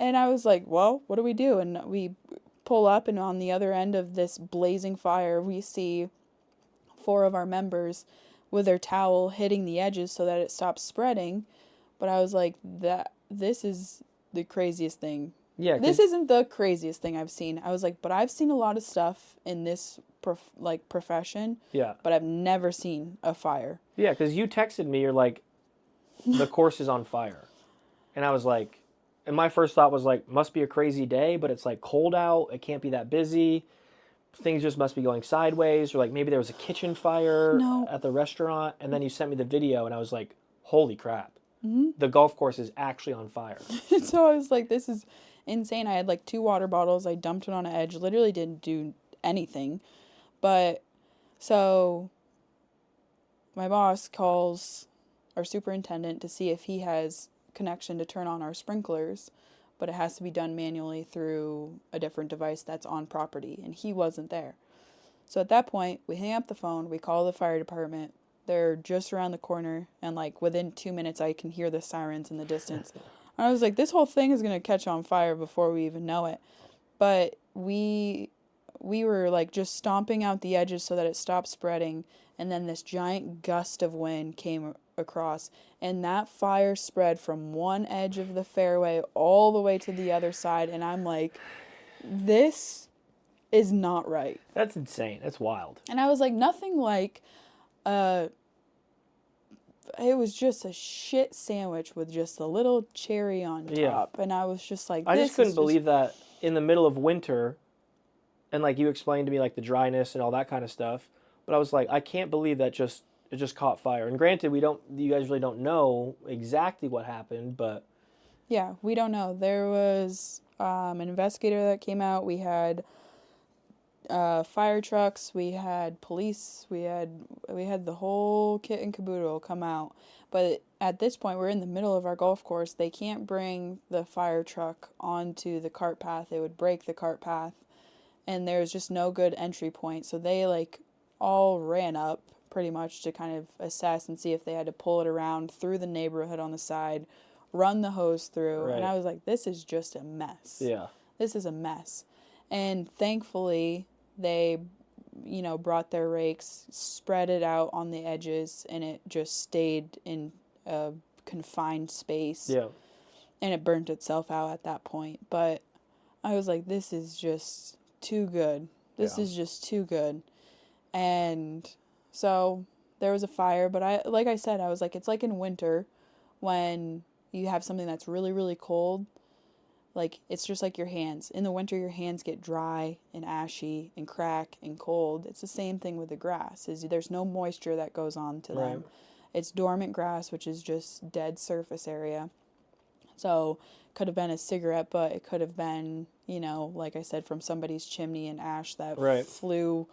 And I was like, well, what do we do? And we pull up, and on the other end of this blazing fire, we see 4 of our members with their towel hitting the edges so that it stops spreading. But I was like, this is the craziest thing. Yeah. This isn't the craziest thing I've seen. I was like, but I've seen a lot of stuff in this profession. Yeah. But I've never seen a fire. Yeah, because you texted me, you're like, the course is on fire. And I was like, and my first thought was like, must be a crazy day, but it's like cold out. It can't be that busy. Things just must be going sideways. Or like maybe there was a kitchen fire at the restaurant. And then you sent me the video and I was like, holy crap. Mm-hmm. The golf course is actually on fire. So I was like, this is insane. I had like 2 water bottles. I dumped it on an edge. Literally didn't do anything. But so my boss calls our superintendent to see if he has connection to turn on our sprinklers, but it has to be done manually through a different device that's on property, and he wasn't there. So at that point, we hang up the phone, we call the fire department. They're just around the corner, and like within 2 minutes, I can hear the sirens in the distance. And I was like, this whole thing is going to catch on fire before we even know it. But we were like just stomping out the edges so that it stopped spreading, and then this giant gust of wind came across, and that fire spread from one edge of the fairway all the way to the other side, and I'm like, this is not right. That's insane. That's wild. And I was like, nothing like it was just a shit sandwich with just a little cherry on top. And I was just like, I just couldn't believe that in the middle of winter, and like you explained to me like the dryness and all that kind of stuff, but I was like, I can't believe that it just caught fire. And granted, you guys really don't know exactly what happened, but yeah, we don't know. There was an investigator that came out. We had fire trucks, we had police, we had the whole kit and caboodle come out. But at this point, we're in the middle of our golf course. They can't bring the fire truck onto the cart path. It would break the cart path, and there's just no good entry point. So they like all ran up pretty much to kind of assess and see if they had to pull it around through the neighborhood on the side, run the hose through. Right. And I was like, this is just a mess. Yeah. This is a mess. And thankfully, they, brought their rakes, spread it out on the edges, and it just stayed in a confined space. Yeah. And it burnt itself out at that point. But I was like, this is just too good. This is just too good. And so there was a fire, but like I said, I was like, it's like in winter when you have something that's really, really cold. Like, it's just like your hands. In the winter, your hands get dry and ashy and crack and cold. It's the same thing with the grass. There's no moisture that goes on to them. Right. It's dormant grass, which is just dead surface area. So, could have been a cigarette butt. It could have been, like I said, from somebody's chimney and ash that flew,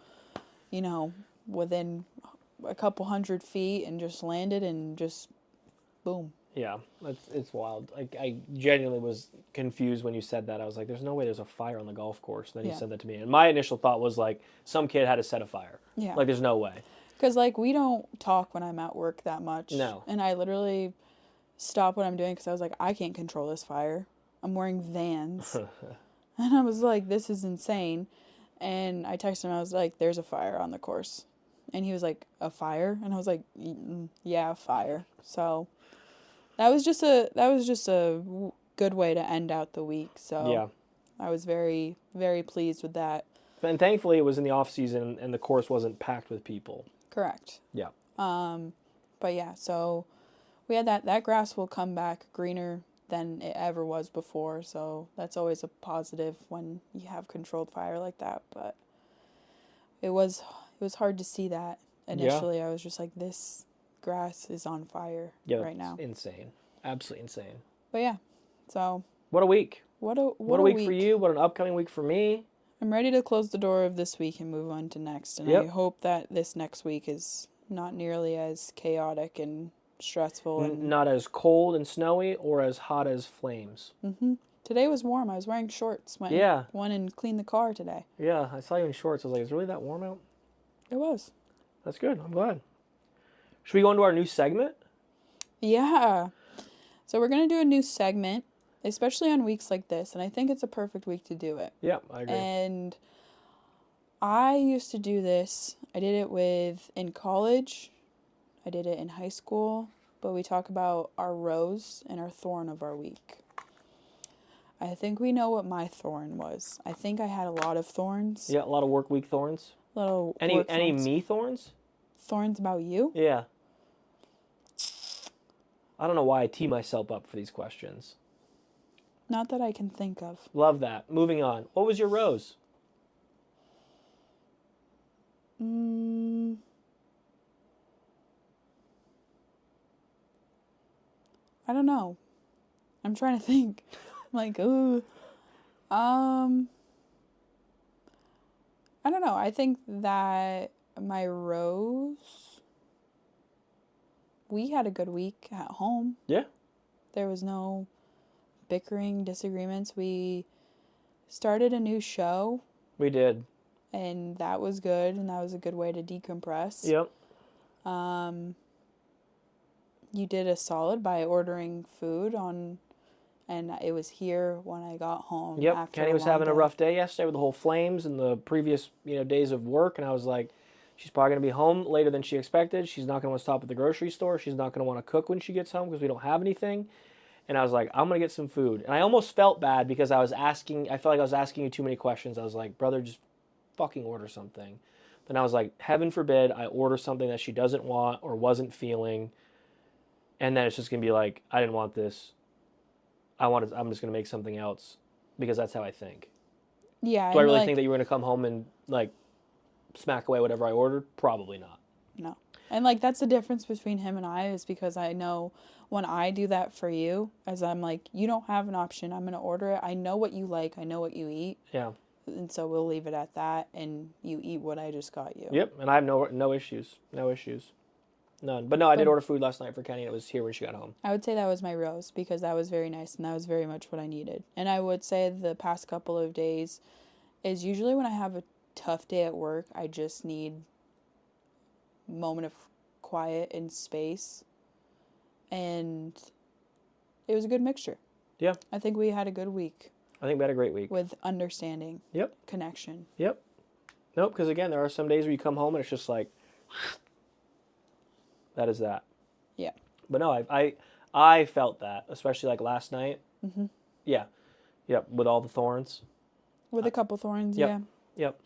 within a couple 100 feet and just landed and just boom. Yeah, it's wild. Like, I genuinely was confused when you said that. I was like, there's no way there's a fire on the golf course. And then you said that to me. And my initial thought was like, some kid had to set a fire. Yeah. Like, there's no way. Because, we don't talk when I'm at work that much. No. And I literally stopped what I'm doing because I was like, I can't control this fire. I'm wearing Vans. And I was like, this is insane. And I texted him, I was like, there's a fire on the course. And he was like, a fire? And I was like, yeah, a fire. So that was just a good way to end out the week. So yeah. I was very, very pleased with that. And thankfully it was in the off season and the course wasn't packed with people. Correct. Yeah. But yeah, so we had that grass will come back greener than it ever was before. So that's always a positive when you have controlled fire like that. But it was hard to see that initially. Yeah. I was just like, this grass is on fire right now. Insane. Absolutely insane. But yeah, so. What a week. What a week for you. What an upcoming week for me. I'm ready to close the door of this week and move on to next. And I hope that this next week is not nearly as chaotic and stressful. And not as cold and snowy or as hot as flames. Mm-hmm. Today was warm. I was wearing shorts. Went and cleaned the car today. Yeah, I saw you in shorts. I was like, is it really that warm out? It was. That's good. I'm glad. Should we go into our new segment? Yeah. So we're going to do a new segment, especially on weeks like this, and I think it's a perfect week to do it. Yeah, I agree. And I used to do this. I did it in college. I did it in high school, but we talk about our rose and our thorn of our week. I think we know what my thorn was. I think I had a lot of thorns. Yeah, a lot of work week thorns. Any me thorns? Thorns about you? Yeah. I don't know why I tee myself up for these questions. Not that I can think of. Love that. Moving on. What was your rose? I don't know. I'm trying to think. I'm like, ooh. I don't know. I think that my rose we had a good week at home. Yeah. There was no bickering, disagreements. We started a new show. We did. And that was good, and that was a good way to decompress. Yep. You did a solid by ordering food and it was here when I got home. Yep. After Kenny was long having day. a rough day yesterday with the whole flames and the previous, days of work, and I was like, she's probably going to be home later than she expected. She's not going to want to stop at the grocery store. She's not going to want to cook when she gets home because we don't have anything. And I was like, I'm going to get some food. And I almost felt bad because I felt like I was asking you too many questions. I was like, brother, just fucking order something. Then I was like, heaven forbid I order something that she doesn't want or wasn't feeling. And then it's just going to be like, I didn't want this. I'm just going to make something else because that's how I think. Yeah. Do I really think that you were going to come home and like smack away whatever I ordered? Probably not. No. And like that's the difference between him and I is because I know when I do that for you, as I'm like, you don't have an option. I'm going to order it. I know what you like. I know what you eat. Yeah. And so we'll leave it at that and you eat what I just got you. Yep. And I have no issues. No issues. None. But no, I did order food last night for Kenny and it was here when she got home. I would say that was my rose because that was very nice and that was very much what I needed. And I would say the past couple of days is usually when I have a tough day at work, I just need a moment of quiet and space. And it was a good mixture. Yeah. I think we had a good week. I think we had a great week. With understanding. Yep. Connection. Yep. Nope, because again, there are some days where you come home and it's just like, that is that. Yeah. But no, I felt that, especially like last night. Mm-hmm. Yeah. Yep, with all the thorns. With a couple thorns, yep. yeah. Yep.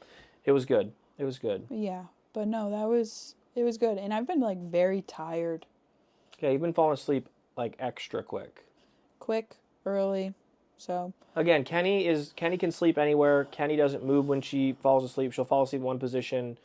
It was good. It was good. Yeah. But no, it was good. And I've been like very tired. Yeah, you've been falling asleep like extra quick. Quick, early. So again, Kenny can sleep anywhere. Kenny doesn't move when she falls asleep. She'll fall asleep in one position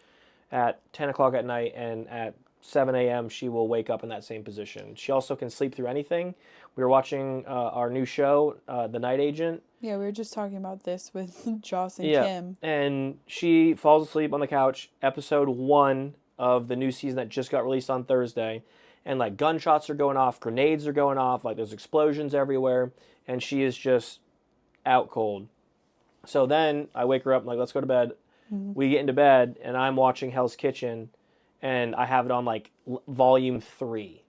at 10 o'clock at night, and at 7 a.m. she will wake up in that same position. She also can sleep through anything. We were watching our new show, The Night Agent. Yeah, we were just talking about this with Joss and yeah. Kim. And she falls asleep on the couch, episode 1 of the new season that just got released on Thursday. And like gunshots are going off, grenades are going off, like there's explosions everywhere, and she is just out cold. So then I wake her up, I'm like, let's go to bed. Mm-hmm. We get into bed, and I'm watching Hell's Kitchen, and I have it on like volume 3.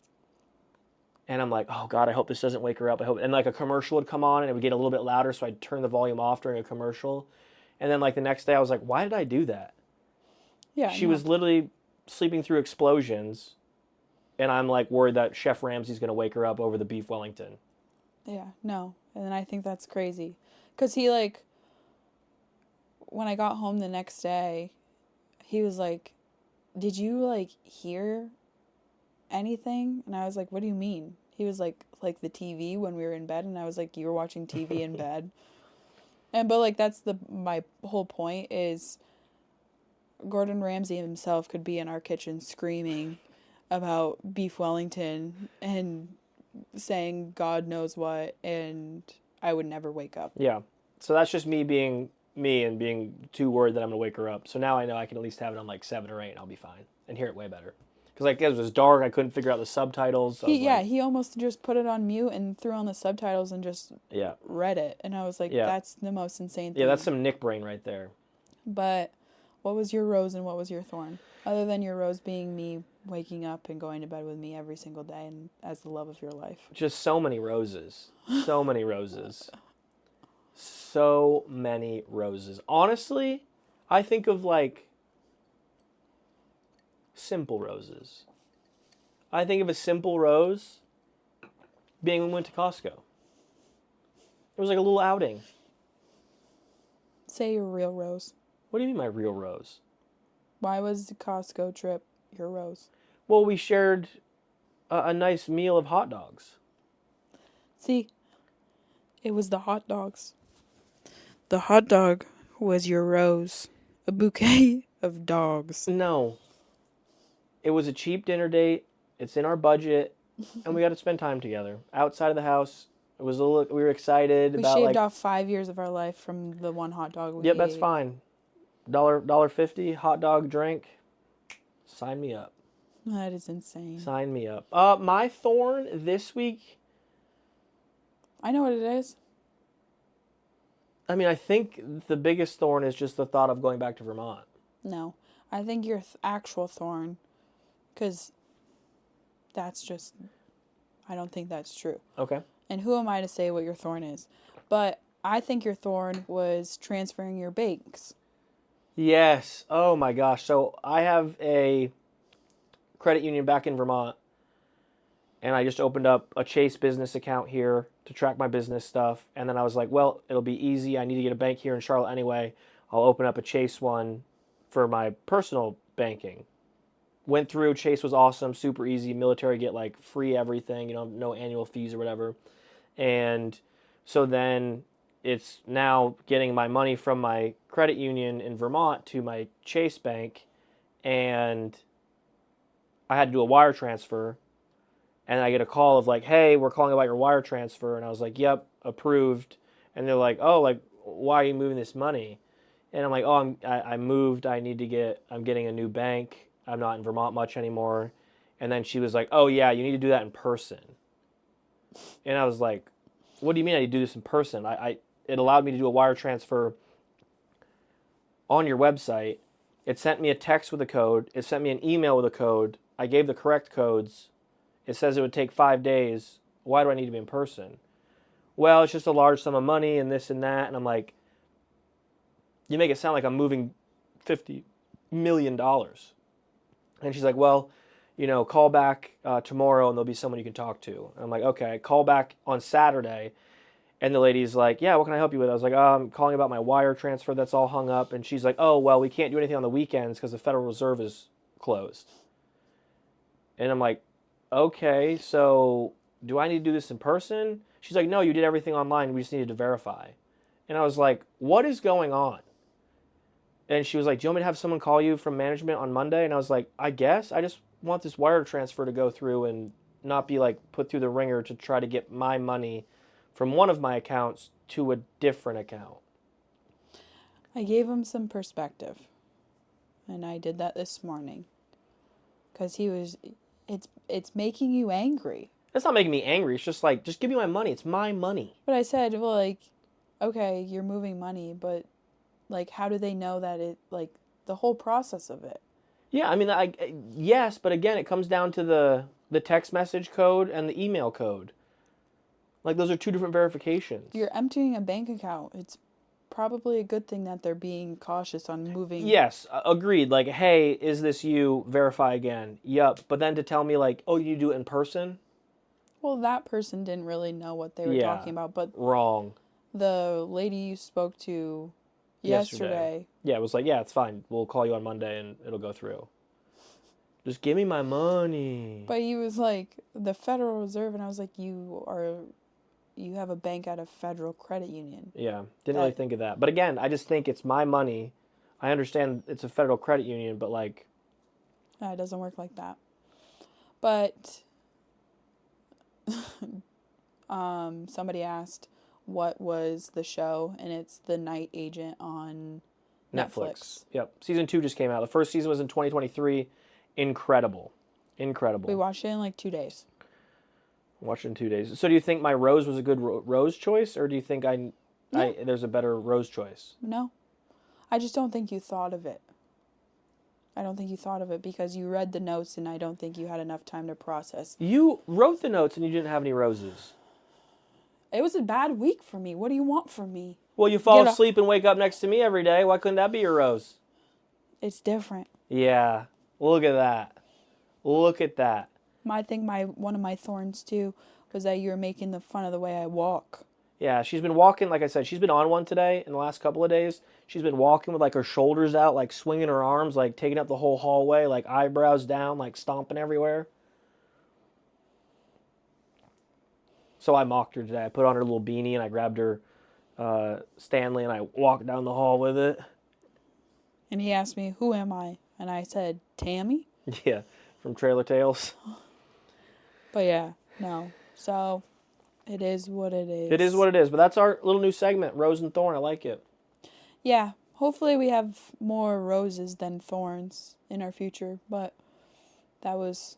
And I'm like, oh God, I hope this doesn't wake her up. I hope. And like a commercial would come on, and it would get a little bit louder, so I'd turn the volume off during a commercial. And then like the next day, I was like, why did I do that? Yeah. She was literally sleeping through explosions. And I'm like worried that Chef Ramsay's going to wake her up over the beef Wellington. Yeah, no. And I think that's crazy. Because he like, when I got home the next day, he was like, did you like hear anything? And I was like, what do you mean? He was like the TV when we were in bed. And I was like, you were watching TV in bed? But like, that's my whole point is Gordon Ramsay himself could be in our kitchen screaming about beef Wellington and saying God knows what, and I would never wake up. Yeah. So that's just me being me and being too worried that I'm going to wake her up. So now I know I can at least have it on like 7 or 8 and I'll be fine and hear it way better. Because like it was dark, I couldn't figure out the subtitles. He almost just put it on mute and threw on the subtitles and just yeah read it. And I was like, that's the most insane thing. Yeah, that's some Nick brain right there. But what was your rose and what was your thorn? Other than your rose being me waking up and going to bed with me every single day and as the love of your life. Just so many roses. So many roses. So many roses. Honestly, I think of like simple roses. I think of a simple rose being when we went to Costco. It was like a little outing. Say your real rose. What do you mean my real rose? Why was the Costco trip your rose? Well, we shared a nice meal of hot dogs. See, it was the hot dogs. The hot dog was your rose. A bouquet of dogs. No. It was a cheap dinner date. It's in our budget. And we got to spend time together. Outside of the house. It was we were excited about we shaved off 5 years of our life from the one hot dog we ate. Yep, that's fine. $1.50, hot dog drink. Sign me up. That is insane. Sign me up. My thorn this week, I know what it is. I mean, I think the biggest thorn is just the thought of going back to Vermont. No. I think your actual thorn, because that's just, I don't think that's true. Okay. And who am I to say what your thorn is? But I think your thorn was transferring your banks. Yes. Oh my gosh. So I have a credit union back in Vermont, and I just opened up a Chase business account here to track my business stuff. And then I was like, well, it'll be easy. I need to get a bank here in Charlotte anyway. I'll open up a Chase one for my personal banking. Went through. Chase was awesome, super easy. Military get like free everything, no annual fees or whatever. And so then it's now getting my money from my credit union in Vermont to my Chase bank, and I had to do a wire transfer, and I get a call of like, hey, we're calling about your wire transfer, and I was like, yep, approved. And they're like, oh, like, why are you moving this money? And I'm like, oh, I moved, I'm getting a new bank, I'm not in Vermont much anymore. And then she was like, oh yeah, you need to do that in person. And I was like, what do you mean I need to do this in person? It allowed me to do a wire transfer on your website. It sent me a text with a code. It sent me an email with a code. I gave the correct codes. It says it would take 5 days. Why do I need to be in person? Well, it's just a large sum of money and this and that. And I'm like, you make it sound like I'm moving $50 million. And she's like, well, call back tomorrow and there'll be someone you can talk to. And I'm like, okay. Call back on Saturday. And the lady's like, yeah, what can I help you with? I was like, oh, I'm calling about my wire transfer that's all hung up. And she's like, oh, well, we can't do anything on the weekends because the Federal Reserve is closed. And I'm like, okay, so do I need to do this in person? She's like, no, you did everything online. We just needed to verify. And I was like, what is going on? And she was like, do you want me to have someone call you from management on Monday? And I was like, I guess. I just want this wire transfer to go through and not be like put through the ringer to try to get my money from one of my accounts to a different account. I gave him some perspective. And I did that this morning. Because it's making you angry. It's not making me angry. It's just like, just give me my money. It's my money. But I said, well, like, okay, you're moving money, but, like, how do they know that it, like, the whole process of it? Yeah, I mean, yes, but again, it comes down to the text message code and the email code. Like, those are two different verifications. You're emptying a bank account. It's probably a good thing that they're being cautious on moving. Yes, agreed. Like, hey, is this you? Verify again. Yup. But then to tell me, like, oh, you do it in person? Well, that person didn't really know what they were talking about. But wrong. The lady you spoke to yesterday. Yeah, it was like, yeah, it's fine. We'll call you on Monday and it'll go through. Just give me my money. But he was like, the Federal Reserve, and I was like, you have a bank at a federal credit union. Yeah, didn't really think of that. But again, I just think it's my money. I understand it's a federal credit union, but like... It doesn't work like that. But somebody asked what was the show, and it's The Night Agent on Netflix. Yep. Season 2 just came out. The first season was in 2023. Incredible. We watched it in like 2 days. Watched it in 2 days. So do you think my rose was a good rose choice, or do you think there's a better rose choice? No. I just don't think you thought of it. I don't think you thought of it because you read the notes, and I don't think you had enough time to process. You wrote the notes and you didn't have any roses. It was a bad week for me. What do you want from me? Well, you fall asleep and wake up next to me every day. Why couldn't that be your rose? It's different. Yeah. Look at that. Look at that. I think one of my thorns, too, was that you were making fun of the way I walk. Yeah, she's been walking, like I said, she's been on one today in the last couple of days. She's been walking with, like, her shoulders out, like, swinging her arms, like, taking up the whole hallway, like, eyebrows down, like, stomping everywhere. So I mocked her today. I put on her little beanie, and I grabbed her Stanley, and I walked down the hall with it. And he asked me, who am I? And I said, Tammy? Yeah, from Trailer Tales. But yeah, no. So, it is what it is. It is what it is. But that's our little new segment, Rose and Thorn. I like it. Yeah. Hopefully we have more roses than thorns in our future. But That was...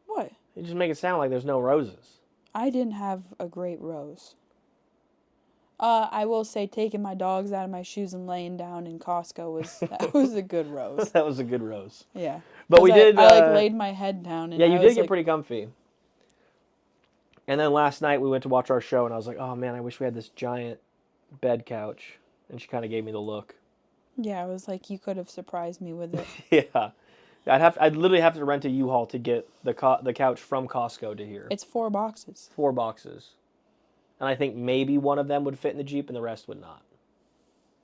What? You just make it sound like there's no roses. I didn't have a great rose. I will say taking my dogs out of my shoes and laying down in Costco that was a good rose. That was a good rose. Yeah. But we did... I like laid my head down. And yeah, you I did was get like, pretty comfy. And then last night we went to watch our show, and I was like, oh man, I wish we had this giant bed couch. And she kind of gave me the look. Yeah, I was like, you could have surprised me with it. Yeah. I'd literally have to rent a U-Haul to get the couch from Costco to here. It's 4 boxes. 4 boxes. And I think maybe one of them would fit in the Jeep and the rest would not.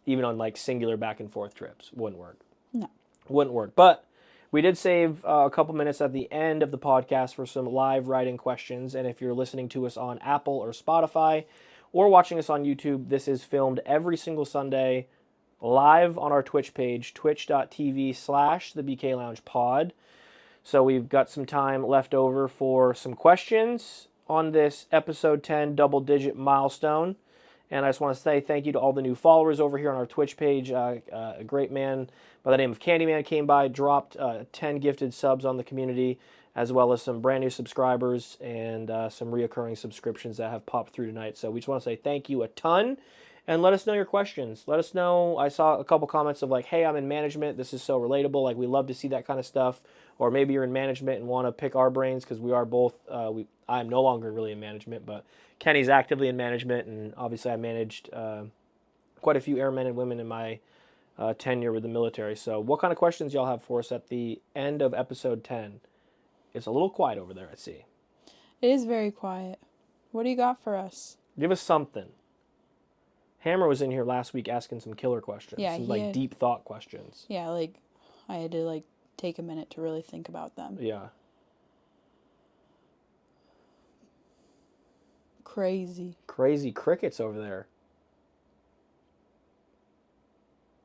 Even on like singular back and forth trips. Wouldn't work. No. Wouldn't work. But we did save a couple minutes at the end of the podcast for some live write-in questions. And if you're listening to us on Apple or Spotify or watching us on YouTube, this is filmed every single Sunday live on our Twitch page, twitch.tv/thebkloungepod. So we've got some time left over for some questions on this episode 10 double-digit milestone. And I just want to say thank you to all the new followers over here on our Twitch page. A great man by the name of Candyman came by, dropped 10 gifted subs on the community, as well as some brand new subscribers and some reoccurring subscriptions that have popped through tonight. So we just want to say thank you a ton. And let us know your questions. Let us know. I saw a couple comments of like, hey, I'm in management. This is so relatable. Like, we love to see that kind of stuff. Or maybe you're in management and want to pick our brains because we are both. I'm no longer really in management, but Kenny's actively in management. And obviously I managed quite a few airmen and women in my tenure with the military. So what kind of questions y'all have for us at the end of episode 10? It's a little quiet over there, I see. It is very quiet. What do you got for us? Give us something. Hammer was in here last week asking some killer questions. Yeah, some like deep thought questions. Yeah, like I had to like take a minute to really think about them. Yeah. Crazy crickets over there.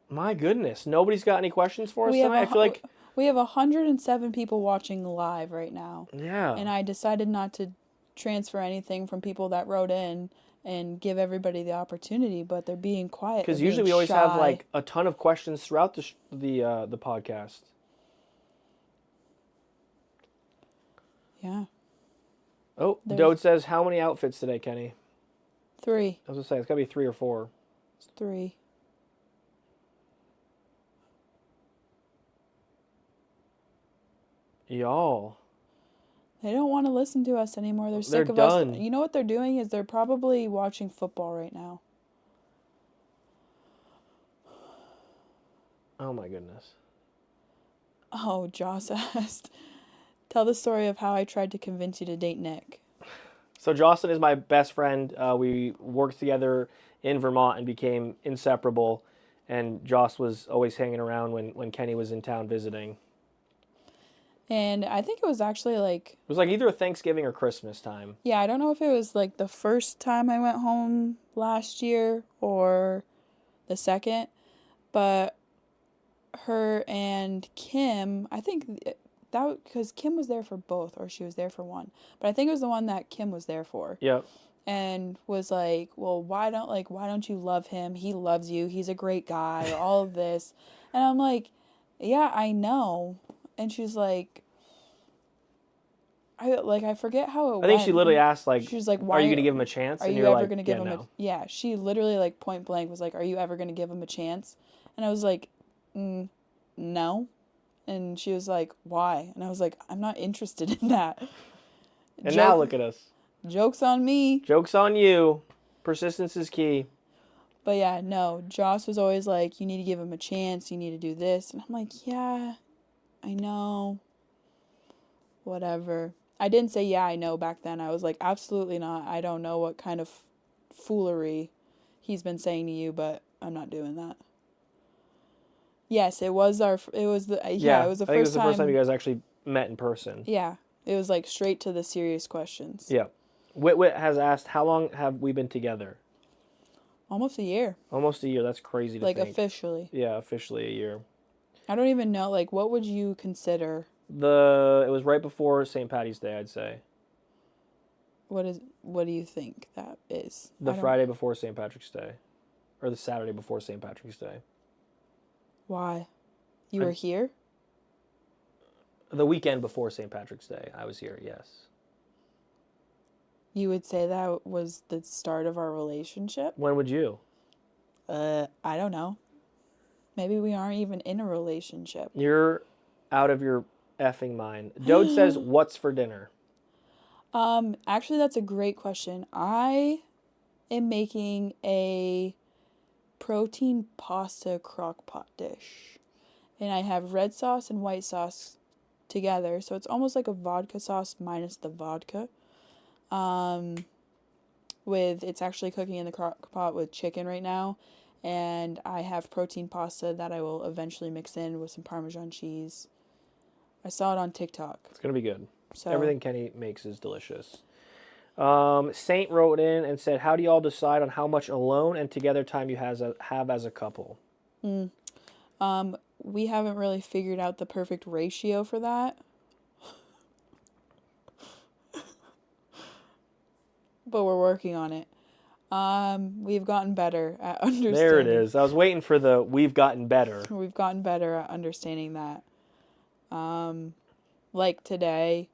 My goodness, nobody's got any questions for us tonight? I feel like we have 107 people watching live right now. Yeah. And I decided not to transfer anything from people that wrote in and give everybody the opportunity, but they're being quiet. Because usually we always have like a ton of questions throughout the podcast. Yeah. Oh, Dode says, how many outfits today, Kenny? 3. I was going to say, it's got to be 3 or 4. It's 3. Y'all. They don't want to listen to us anymore. They're sick of done. us. You know what they're doing is they're probably watching football right now. Oh my goodness. Oh, Joss asked, tell the story of how I tried to convince you to date Nick. So Jocelyn is my best friend. We worked together in Vermont and became inseparable. And Joss was always hanging around when Kenny was in town visiting. And I think it was actually like... It was like either a Thanksgiving or Christmas time. Yeah, I don't know if it was like the first time I went home last year or the second. But her and Kim, I think that... Because Kim was there for both, or she was there for one. But I think it was the one that Kim was there for. Yep. And was like, well, why don't you love him? He loves you. He's a great guy. All of this. And I'm like, yeah, I know. And she's like, I forget how it went. I think she literally asked, like, she's like, are you going to give him a chance? Are and you you're ever like, going to give him no. Yeah, she literally, like, point blank was like, are you ever going to give him a chance? And I was like, no. And she was like, why? And I was like, I'm not interested in that. And now look at us. Joke's on me. Joke's on you. Persistence is key. But yeah, no. Joss was always like, you need to give him a chance. You need to do this. And I'm like, yeah, I know. Whatever. I didn't say, yeah, I know back then. I was like, absolutely not. I don't know what kind of foolery he's been saying to you, but I'm not doing that. Yes, it was the first time. I think it was the first time you guys actually met in person. Yeah. It was like straight to the serious questions. Yeah. Wit has asked, how long have we been together? Almost a year. Almost a year. That's crazy to think. Like officially. Yeah, officially a year. I don't even know. Like, what would you consider? It was right before St. Patty's Day, I'd say. What do you think that is? The Friday before St. Patrick's Day. Or the Saturday before St. Patrick's Day. Why? You were here? The weekend before St. Patrick's Day, I was here, yes. You would say that was the start of our relationship? When would you? I don't know. Maybe we aren't even in a relationship. You're out of your effing mind. Dode says, what's for dinner? Actually, that's a great question. I am making a protein pasta crock pot dish. And I have red sauce and white sauce together. So it's almost like a vodka sauce minus the vodka. It's actually cooking in the crock pot with chicken right now. And I have protein pasta that I will eventually mix in with some Parmesan cheese. I saw it on TikTok. It's going to be good. So Everything Kenny makes is delicious. Saint wrote in and said, how do y'all decide on how much alone and together time you have as a couple? We haven't really figured out the perfect ratio for that. But we're working on it. We've gotten better at understanding. There it is. I was waiting for the we've gotten better. We've gotten better at understanding that. Like today,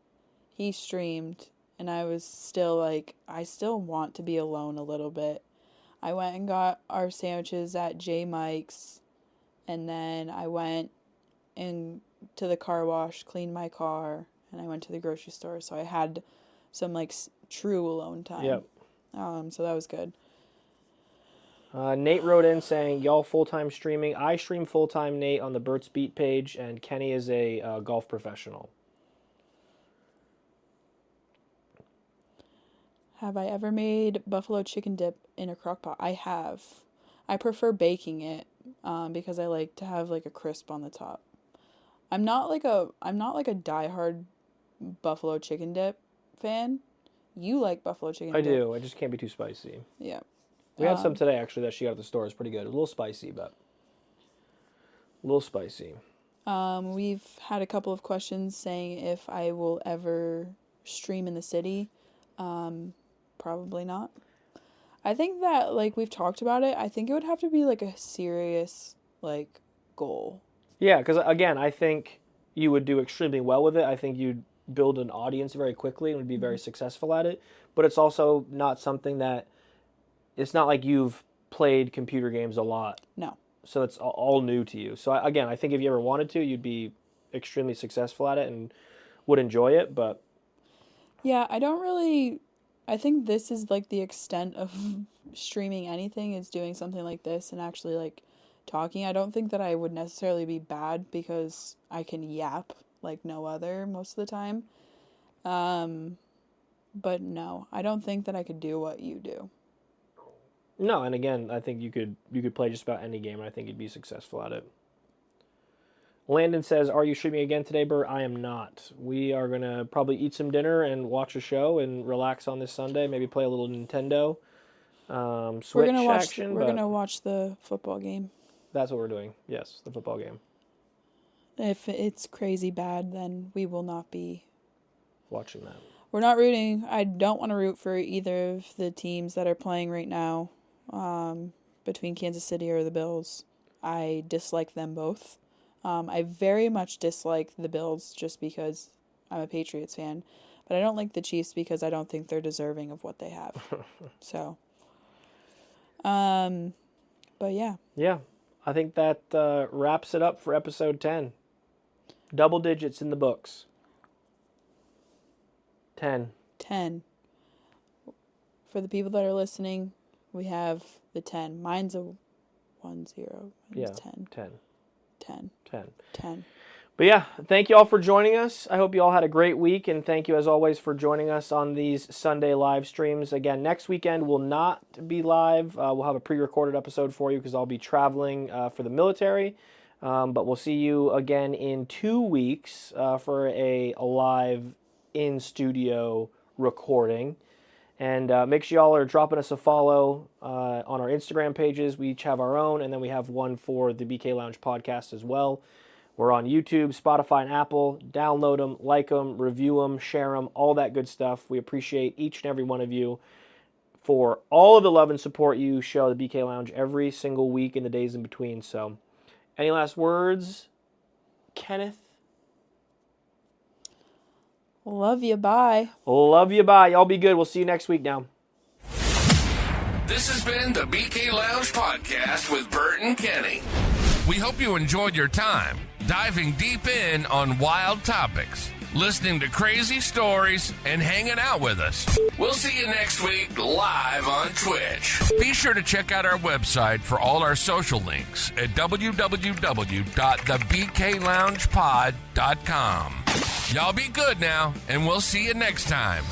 he streamed, and I was still like, I still want to be alone a little bit. I went and got our sandwiches at J. Mike's, and then I went to the car wash, cleaned my car, and I went to the grocery store. So I had some like true alone time. Yep. So that was good. Nate wrote in saying, y'all full-time streaming. I stream full-time, Nate, on the Burts Beat page, and Kenny is a golf professional. Have I ever made buffalo chicken dip in a crock pot? I have. I prefer baking it because I like to have like a crisp on the top. I'm not like a diehard buffalo chicken dip fan. You like buffalo chicken dip. I do. I just can't be too spicy. Yeah. We had some today, actually, that she got at the store. It's pretty good. A little spicy, but a little spicy. We've had a couple of questions saying if I will ever stream in the city. Probably not. I think that, like, we've talked about it. I think it would have to be, like, a serious, like, goal. Yeah, because, again, I think you would do extremely well with it. I think you'd build an audience very quickly and would be very successful at it. But it's also not something that... It's not like you've played computer games a lot. No. So it's all new to you. So, again, I think if you ever wanted to, you'd be extremely successful at it and would enjoy it, but... Yeah, I think this is, like, the extent of streaming anything is doing something like this and actually, like, talking. I don't think that I would necessarily be bad because I can yap like no other most of the time. But no, I don't think that I could do what you do. No, and again, I think you could play just about any game, and I think you'd be successful at it. Landon says, are you streaming again today, Burt? I am not. We are going to probably eat some dinner and watch a show and relax on this Sunday, maybe play a little Nintendo Switch action. We're going to watch the football game. That's what we're doing, yes, the football game. If it's crazy bad, then we will not be watching that. We're not rooting. I don't want to root for either of the teams that are playing right now between Kansas City or the Bills. I dislike them both. I very much dislike the Bills just because I'm a Patriots fan. But I don't like the Chiefs because I don't think they're deserving of what they have. So, but yeah. Yeah, I think that wraps it up for episode 10. Double digits in the books. 10. For the people that are listening, we have the 10. Mine's a 10. Yeah, 10. 10. But yeah, thank you all for joining us. I hope you all had a great week, and thank you as always for joining us on these Sunday live streams. Again, next weekend will not be live. We'll have a pre-recorded episode for you because I'll be traveling for the military. But we'll see you again in 2 weeks for a live in-studio recording. And make sure y'all are dropping us a follow on our Instagram pages. We each have our own, and then we have one for the BK Lounge podcast as well. We're on YouTube, Spotify, and Apple. Download them, like them, review them, share them, all that good stuff. We appreciate each and every one of you for all of the love and support you show the BK Lounge every single week and the days in between. So, any last words, Kenneth? Love you. Bye. Love you. Bye. Y'all be good. We'll see you next week now. This has been the BK Lounge Podcast with Burt and Kenny. We hope you enjoyed your time diving deep in on wild topics, listening to crazy stories, and hanging out with us. We'll see you next week live on Twitch. Be sure to check out our website for all our social links at www.thebkloungepod.com. Y'all be good now, and we'll see you next time.